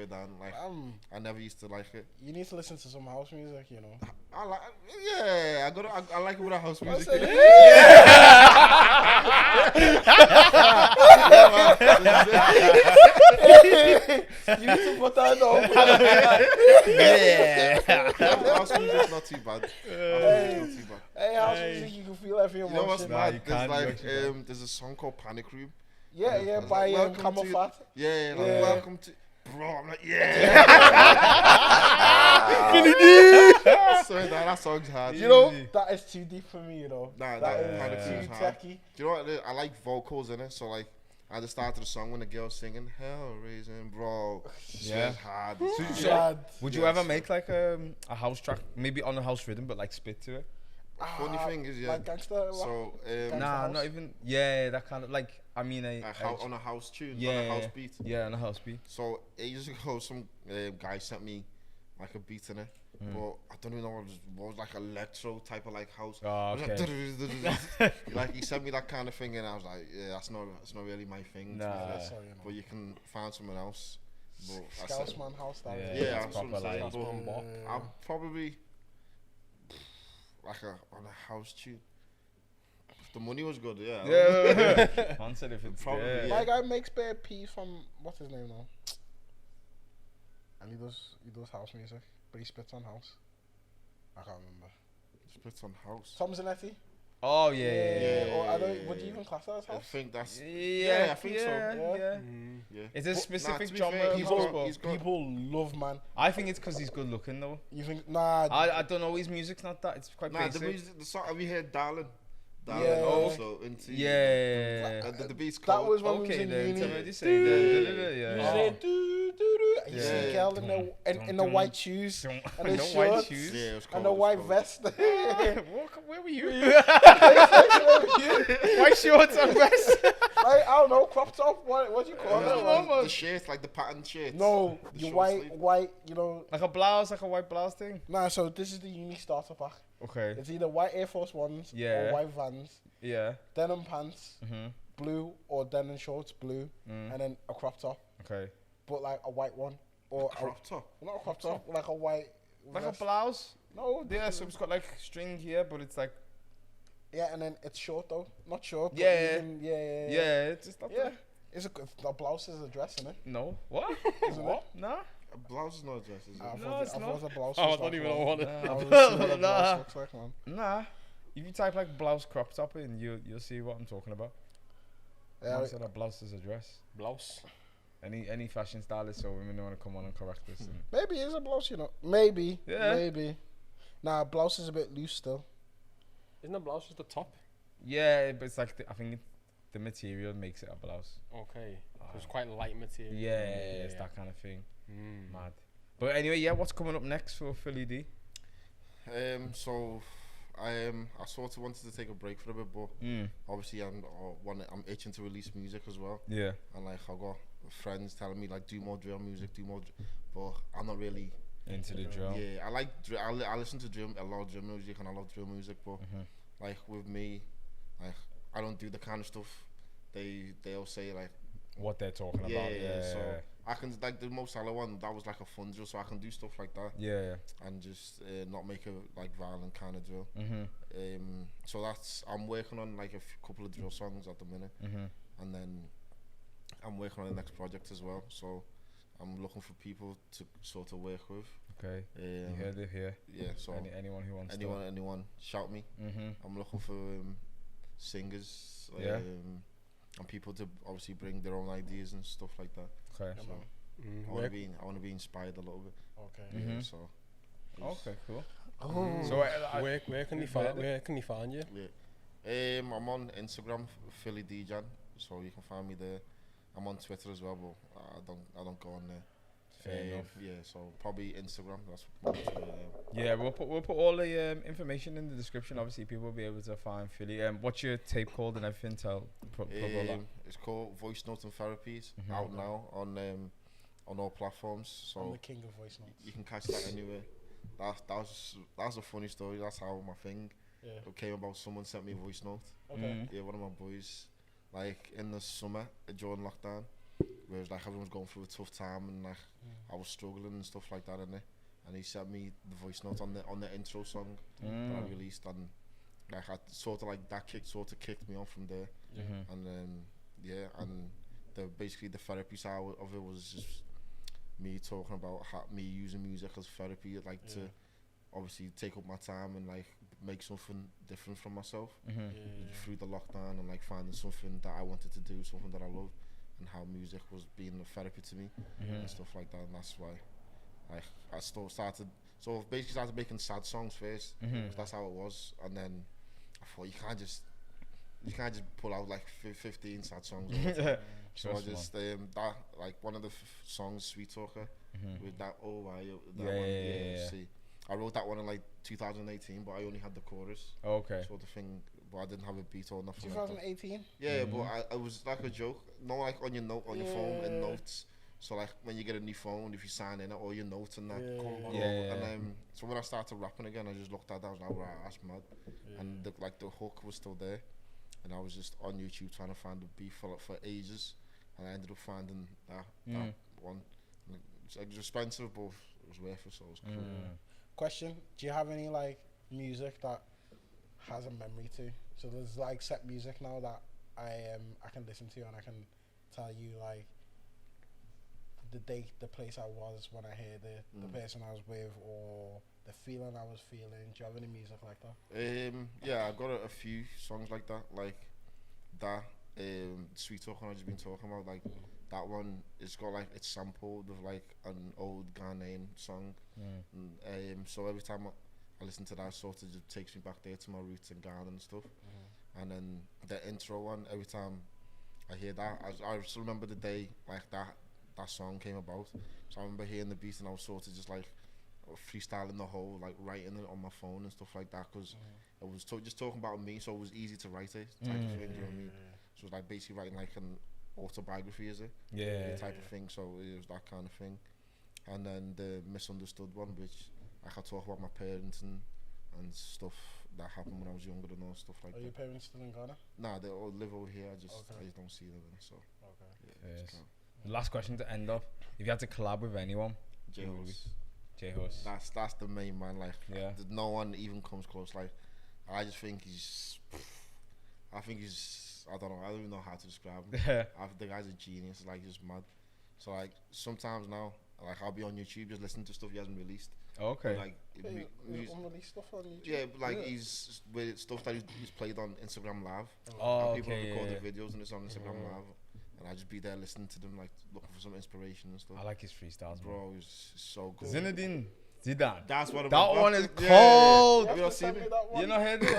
Down, like I never used to like it. you need to listen to some house music, you know. I like, yeah, I like it with a house music. said, in it. You need to put that on. House music's not too bad. Hey, house music, you can feel every You emotion. know what's mad? you There's can't, like you actually there's a song called Panic Room. Yeah, by Welcome Camel to- Fat. Yeah, like, Yeah. welcome to. Bro, I'm like, yeah. Philly Djan. Sorry, that song's hard. You know, that is too deep for me, you know. Nah, that that is kind of too thing's hard. techy. Do you know what? I like vocals in it, so like at the start of the song when the girl's singing "Hell Raising," bro, Yeah. it's hard. Lad. Would you ever make like a house track, maybe on a house rhythm, but like spit to it? Funny thing is, yeah. Like gangster rock. So Nah, house? not even. Yeah, that kind of like. I mean, on a house tune, yeah, on a house beat. Yeah, on a house beat. So ages ago, some guy sent me like a beat in it, but I don't even know what was like electro type of like house. Oh, It was okay. like, like he sent me that kind of thing, and I was like, yeah, that's not really my thing. to be Nah. fair. So, you know. But you can find someone else. But I said, Scousman house style. Yeah. yeah, it's that's what I'm proper, saying. like- But I'm probably like on a house tune. If the money was good, yeah. Yeah. Answer if it's Probably, there. yeah. My guy makes bare peas from what's his name now, and he does house music, but he spits on house. I can't remember. Spits on house. Tom Zanetti. Oh yeah. Or I don't. Would you even class that as I house? think that's Yeah, I think so. Yeah. yeah. Is there a But, specific to be genre fair, of he's house, got- but- he's got- People love man. I think it's because he's good looking though. You think nah? I don't know. His music's not that. It's quite Nah, the basic. music, the song, have you heard Darling? Yeah. Also into Yeah. the beat's that called. was when we was Okay in then. uni. Tell me what you say. Then. You Yeah. say do do do. And you see a Yeah. girl in the white shoes Don't- and the no shorts white shoes. Yeah, it was and cold, the it was white cold. vest. Where were you? White shorts and vest. Like, I don't know, crop top. What do you call it? The shirt, like the patterned shirt. No, The you short sleeve. white. You know. Like a blouse, like a white blouse thing. Nah, so this is the uni starter pack. Okay. It's either white Air Force Ones Yeah. or white Vans, Yeah. denim pants, blue or denim shorts, blue, and then a crop top, Okay. but like a white one or Crop top. not a crop top, like a white. Like a vest. blouse. No, Yeah, so it's got like string here, but it's like yeah, and then it's short though, not short. But Yeah. yeah. it's just not Yeah. that. It's a blouse is a dress, isn't it? No. What? Isn't What? Nah. A blouse is not a dress, is it? I No, thought it's I thought not. a blouse. Oh, I was don't like even know one. what it. I was seeing what a Nah. blouse looks like, man. Nah. If you type like blouse crop top in, you'll see what I'm talking about. Yeah, I said a blouse is a dress. Blouse. Any fashion stylist or women who want to come on and correct this. And maybe it's a blouse, you know. Maybe. Yeah. Maybe. Nah, blouse is a bit loose still. Isn't a blouse just the top? yeah, but it's like I think the material makes it a blouse. Okay. So it's quite light material. Yeah, it's that kind of thing. Mm. Mad. But anyway, yeah, what's coming up next for Philly D? So I sort of wanted to take a break for a bit, but obviously I'm itching to release music as well. Yeah. And like I got friends telling me like do more drill music, but I'm not really. Into the drill. Yeah, I like I listen to a lot of drill music and I love drill music, but like with me, like I don't do the kind of stuff they'll say like What they're talking about. Yeah. So I can like the most Salah one that was like a fun drill, so I can do stuff like that Yeah. and just not make a like violent kind of drill. Mhm. So I'm working on like a couple of drill songs at the minute, and then I'm working on the next project as well. So I'm looking for people to sort of work with. Okay. You heard it here. Yeah. So Anyone who wants anyone shout me. I'm looking for singers. Yeah. And people to obviously bring their own ideas and stuff like that. Okay. So I want to be inspired a little bit. Okay. Yeah, so Okay, cool. Oh. So Where can you find you? yeah. I'm on Instagram, Philly Djan, so you can find me there. I'm on Twitter as well, but I don't go on there. Fair enough. Yeah, so probably Instagram. That's what Yeah, we'll put all the information in the description. Obviously, people will be able to find Philly. What's your tape called and everything? Plug all that. It's called Voicenotes Therapies, out now on all platforms. So I'm the king of voice notes. you can catch that anywhere. That's a funny story. That's how my thing came about. Someone sent me a voice note. Okay. Yeah, one of my boys, like in the summer during lockdown, where it was like everyone was going through a tough time and like I was struggling and stuff like that, and he sent me the voice note on the intro song that I released, and like I sort of like that kicked me on from there, and then and basically the therapy side of it was just me talking about me using music as therapy, like to obviously take up my time and like make something different from myself through the lockdown, and like finding something that I wanted to do, something that I loved, and how music was being a therapy to me and stuff like that. And that's why like I started making sad songs first. That's how it was, and then I thought you can't just pull out like 15 sad songs all the time. So I just that like one of the songs, Sweet Talker, with that Yeah. See, I wrote that one in like 2018, but I only had the chorus. Okay. Sort of thing, but I didn't have a beat or nothing. Like that. 2018. Yeah, but it was like a joke. No, like on your phone in notes. So like when you get a new phone, if you sign in it, all your notes and that. And then so when I started rapping again, I just looked at that. I was like, right, that's mad. And the hook was still there, and I was just on YouTube trying to find the beat for ages, and I ended up finding that one. It was expensive, but it was worth it. So it was cool. Question: do you have any like music that has a memory to? So there's like set music now that I can listen to, and I can tell you like the date, the place I was when I heard it, the person I was with, or the feeling I was feeling. Do you have any music like that? Yeah, I've got a few songs like that, Sweet Talk I've just been talking about, like that one. It's got like it's sampled with like an old Ghanaian song, so every time I listen to that, it sort of just takes me back there to my roots in Ghana and stuff. And then the intro one, every time I hear that, I still remember the day like that song came about. So I remember hearing the beat, and I was sort of just like freestyling the whole, like writing it on my phone and stuff like that, because it was just talking about me, so it was easy to write it type of thing. You know what I mean? So it was like basically writing like an autobiography, is it? Type of thing. So it was that kind of thing. And then the Misunderstood one, which like I talk about my parents and stuff that happened when I was younger and all stuff like Are your that. parents still in Ghana? Nah, they all live over here. I just Okay. don't see them. So Okay. yeah, Yes. just can't. Last question to end off. If you had to collab with anyone, J-Hus. J-Hus. That's the main man. Like, Yeah. no one even comes close. Like, I just think I don't know. I don't even know how to describe him. The guy's a genius. Like, just mad. So like sometimes now, like I'll be on YouTube just listening to stuff he hasn't released. Okay. Like Unreleased stuff on YouTube. yeah, like Yeah. he's with stuff that he's played on Instagram Live. Oh, People okay. record Yeah. the videos and it's on Instagram Live, and I just be there listening to them, like looking for some inspiration and stuff. I like his freestyles, bro. Bro, he's so good. Zinedine Zidane. That's what I'm That about one to- is yeah, cold. Have you not seen it? You know heard it?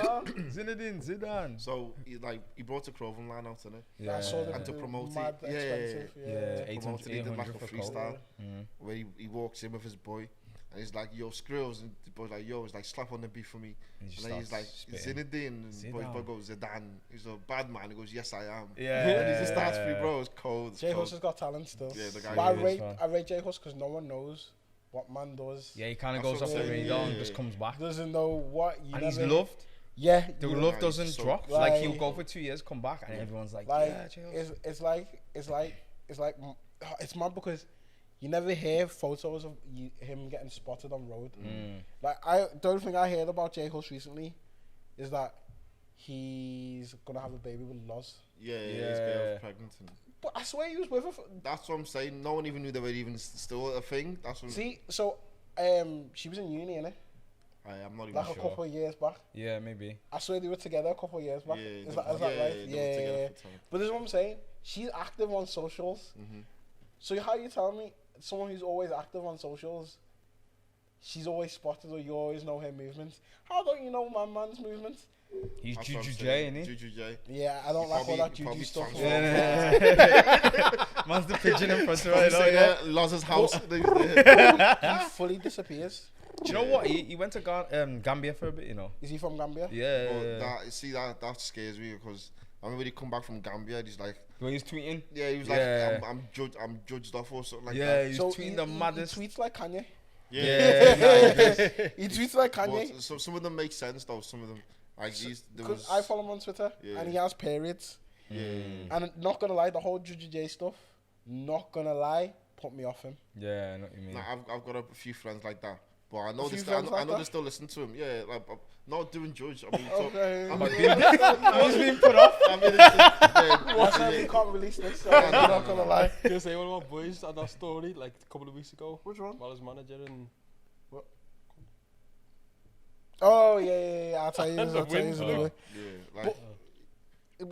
Zinedine Zidane. So he brought the clothing line out, innit? Yeah, I saw that And to they're promote it, mad expensive. Yeah, Promoted, he did like 800 a for freestyle Mm. where he walks in with his boy, and he's like, "Yo, Skrills," and the boy's like, "Yo," he's like, "Slap on the beat for me." And he And then he's like, spitting. "Zinedine," and the boy Zidane. goes, "Zidane." He's a bad man. He goes, "Yes, I am." Yeah. And he just starts free, bro. It's cold. It's J Hus cold. has got talent still. Yeah, the guy But I is rate fun. I rate J Hus because no one knows what man does. Yeah, he kind of That's goes what off I'm the saying, radar yeah, and yeah, just yeah. comes back. Doesn't know what you And never. he's loved. Yeah, The you know, love he's doesn't so drop. good. Like he'll Like- go for 2 years, come back, and everyone's like, like yeah, J-Hus. it's mad because you never hear photos of him getting spotted on road. Like the only thing I heard about J Hus recently is that he's gonna have a baby with Loz. Yeah, his Yeah. girl's pregnant. And But I swear he was with her. that's what I'm saying. No one even knew they were even still a thing. That's what See, so she was in uni, innit? I'm not even Like a sure. couple of years back. Yeah, maybe. I swear they were together a couple of years back. Yeah, is that right? they were together Yeah. for time. But this is what I'm saying. She's active on socials. So how you tell me someone who's always active on socials, she's always spotted or you always know her movements? How don't you know my man's movements? He's That's what I'm Juju J, saying. isn't he? Juju J. Yeah, I don't like all that juju stuff. trans- Man's the pigeon in front of Right, it. Oh, yeah. Loz's house. He fully disappears. Do you know what? He went to Gambia for a bit, you know. Is he from Gambia? Yeah. That scares me because I remember when he come back from Gambia, he's like, When he's tweeting. yeah, he was Yeah. like, I'm judged off or something like Yeah, that. he's So tweeting the maddest. He tweets like Kanye. Yeah. He tweets like Kanye. But some of them make sense though. Some of them, like Because I follow him on Twitter Yeah. and he has periods. And not gonna lie, the whole Juju J stuff, not gonna lie, put me off him. Yeah, I know what you mean. Nah, I've got a few friends like that, but I know few they friends like I know that? they still listen to him. Yeah, like not doing judge. I mean, Okay. I was being put off. I mean, it's just, That's why we can't release this, so I'm not gonna lie. Can I say one of my boys had that story like a couple of weeks ago? Which one? While I was manager and Oh, yeah. I'll tell you. I'll tell you. window. Anyway. yeah, like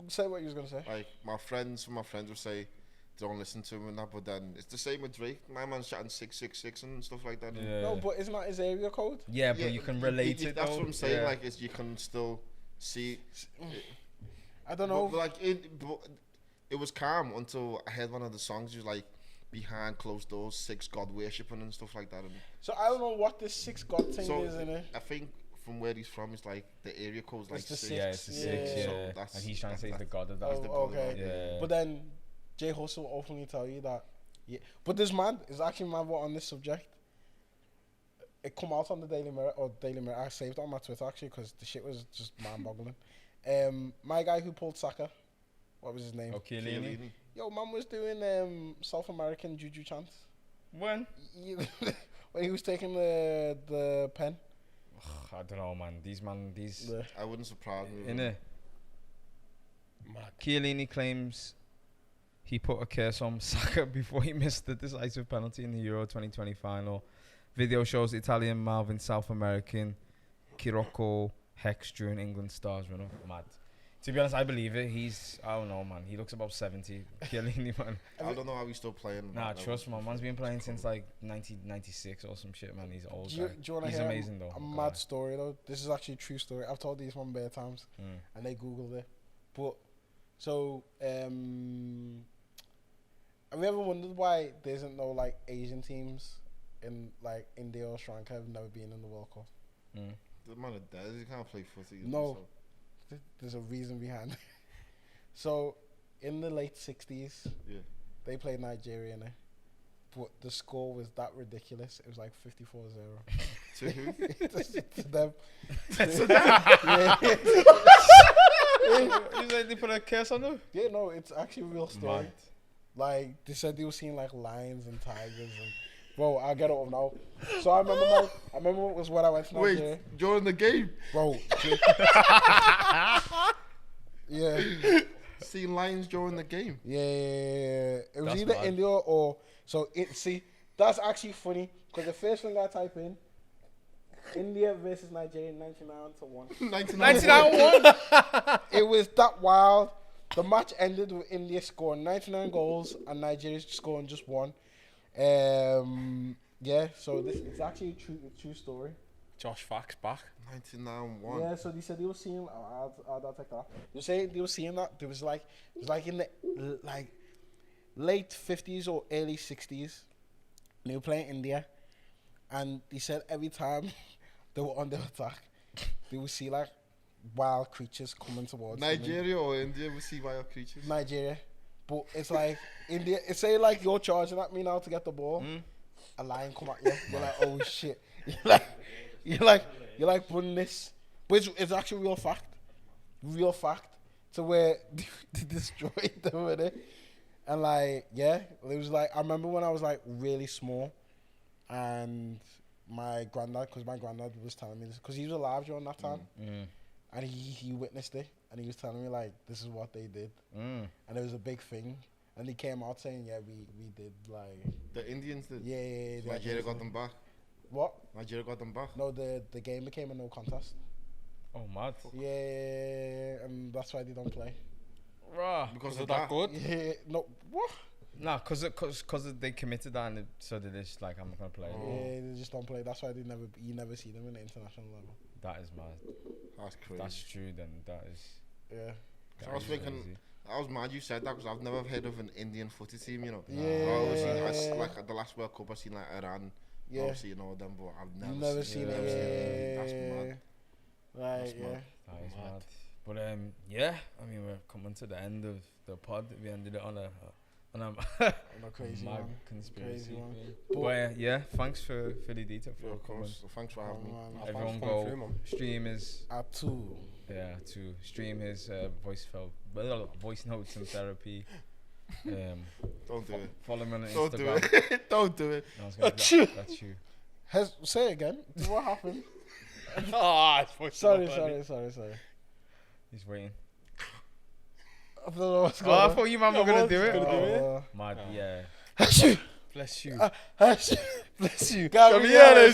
Say what you was gonna say. my friends will say don't listen to him and that, but then it's the same with Drake. My man's chatting 666 and stuff like that. Yeah. No, but isn't that his area code? Yeah, but you can relate it. That's though. what I'm saying. Yeah. Like, you can still see. I don't know. But like it was calm until I heard one of the songs. He was like behind closed doors, 6 God worshipping and stuff like that. And So I don't know what this 6 God thing so is, innit? I think from where he's from, it's like the area code's like It's the 6. Yeah, it's the Yeah. 6, yeah. So that's- And he's trying to say he's the that- god of that. that's the Oh, brother, okay. Yeah. But then J Hus will openly tell you that. Yeah. But this man is actually mad what on this subject. It come out on the Daily Mirror. I saved it on my Twitter actually because the shit was just mind-boggling. My guy who pulled Saka, what was his name? Okay, Chiellini. Lenny. Yo, man was doing South American juju chants When? when he was taking the pen. I don't know, man. These. The, I wouldn't surprise me. Innit? Chiellini claims he put a curse on Saka before he missed the decisive penalty in the Euro 2020 final. Video shows Italian Malvin South American Kiroko Hex during England stars run up. Mad. To be honest, I believe it. I don't know, man. He looks about 70. Chiellini, man. I don't know how he's still playing. Nah, that trust me, level. man's been playing since like 1996 or some shit, man. He's old. do you want to He's hear amazing, though. a mad story though? This is actually a true story. I've told these one bare times, and they googled it. But so, have you ever wondered why there isn't no like Asian teams in like India or Sri Lanka have never been in the World Cup? The man is dead. He can't play footy. No. So. There's a reason behind it. So, in the late 60s, Yeah. they played Nigeria, innit? But the score was that ridiculous. It was like 54-0. To who? to them. You said they put a curse on them? Yeah, no, it's actually a real story. Mad. Like, they said they were seeing like lions and tigers and. Bro, I'll get it off now. So I remember it was when I went to Nigeria. Wait, during the game? Bro. Yeah. Seeing lions during the game? Yeah. It was That's either mad. India or. So, see, that's actually funny. Because the first thing I type in, India versus Nigeria, 99-1. 99-1. It was that wild. The match ended with India scoring 99 goals and Nigeria scoring just one. Yeah, so this is actually a true story. Josh Fax back. 99-1. Yeah, so they said they were seeing. I'll take that. They say they were seeing that it was like in the late 50s or early 60s. They were playing India, and they said every time they were under attack, they would see like wild creatures coming towards them. Nigeria or India, we see wild creatures. Nigeria. But it's like India. It's say like you're charging at me now to get the ball. A lion come at you. You're like, oh shit. You're like putting this. But it's actually real fact. To where they destroyed them with it. And like, yeah, it was like, I remember when I was like really small, and my granddad was telling me this because he was alive during that time. And he witnessed it, and he was telling me like, this is what they did, and it was a big thing. And he came out saying, yeah, we did like The Indians did. Yeah. So Nigeria got them back. What? Nigeria got them back. No, the game became a no contest. Oh, mad. Yeah, and that's why they don't play. Rah. Because Was of it that good? Yeah, no, what? Nah, cause they committed that, and so they just like, I'm not gonna play. Yeah, they just don't play. That's why you never see them in the international level. That is mad. That's crazy. That's true. Then that is. Yeah. So I was thinking, I was mad you said that because I've never heard of an Indian footy team, you know. Yeah. I always seen, like at the last World Cup, I seen like Iran. Yeah. Obviously, you know them, but I've You've never never seen seen them. it. That's mad. Right, That's yeah. mad. That is mad. But yeah, I mean we're coming to the end of the pod. We ended it on a On a crazy mad one. conspiracy. Crazy one. But yeah, thanks for Philly Djan Yeah, for of coming. course. So thanks for having me. Everyone Thanks for go coming through, man. stream his To stream his voice notes and therapy. Don't do it. Follow him on Don't Instagram. do it. Don't do it. No, I was gonna do that. That's you. say it again. What happened? Sorry. Sorry. He's waiting. I don't know what's Oh, going I on. thought you man were gonna do it. gonna do it. Oh, Mad, yeah. Bless you. Bless you. Gabriella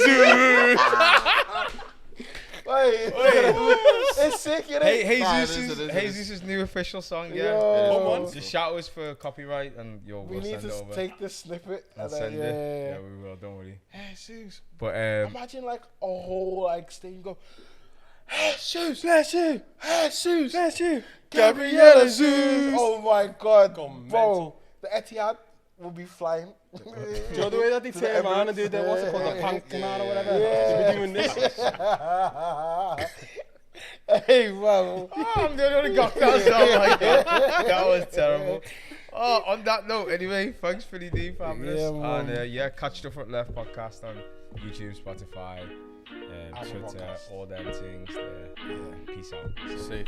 Wait, it's sick, you know? Hey, Nah, it Jesus' is. Jesus' new official song, yeah. Yo. Just shout us for copyright and we we'll need send to it over. take this snippet and and then, send yeah. it. Yeah, we will, don't worry. Jesus. But Imagine like a whole like stadium go, Jesus, bless you, Jesus, bless you, Gabriella Zeus. Oh my God, Go bro, mental. the Etihad will be flying. Do you know the way that they turn around and do the what's it called, the pantomime or whatever? Yeah. They be doing this. Hey, man. I'm the only got that. Oh my God. That was terrible. Oh, on that note, anyway, thanks for the D fabulous. Yeah, man. And yeah, catch the FrontLeft Podcast on YouTube, Spotify, Apple Twitter, Podcast. all them things there. Peace out. Safe.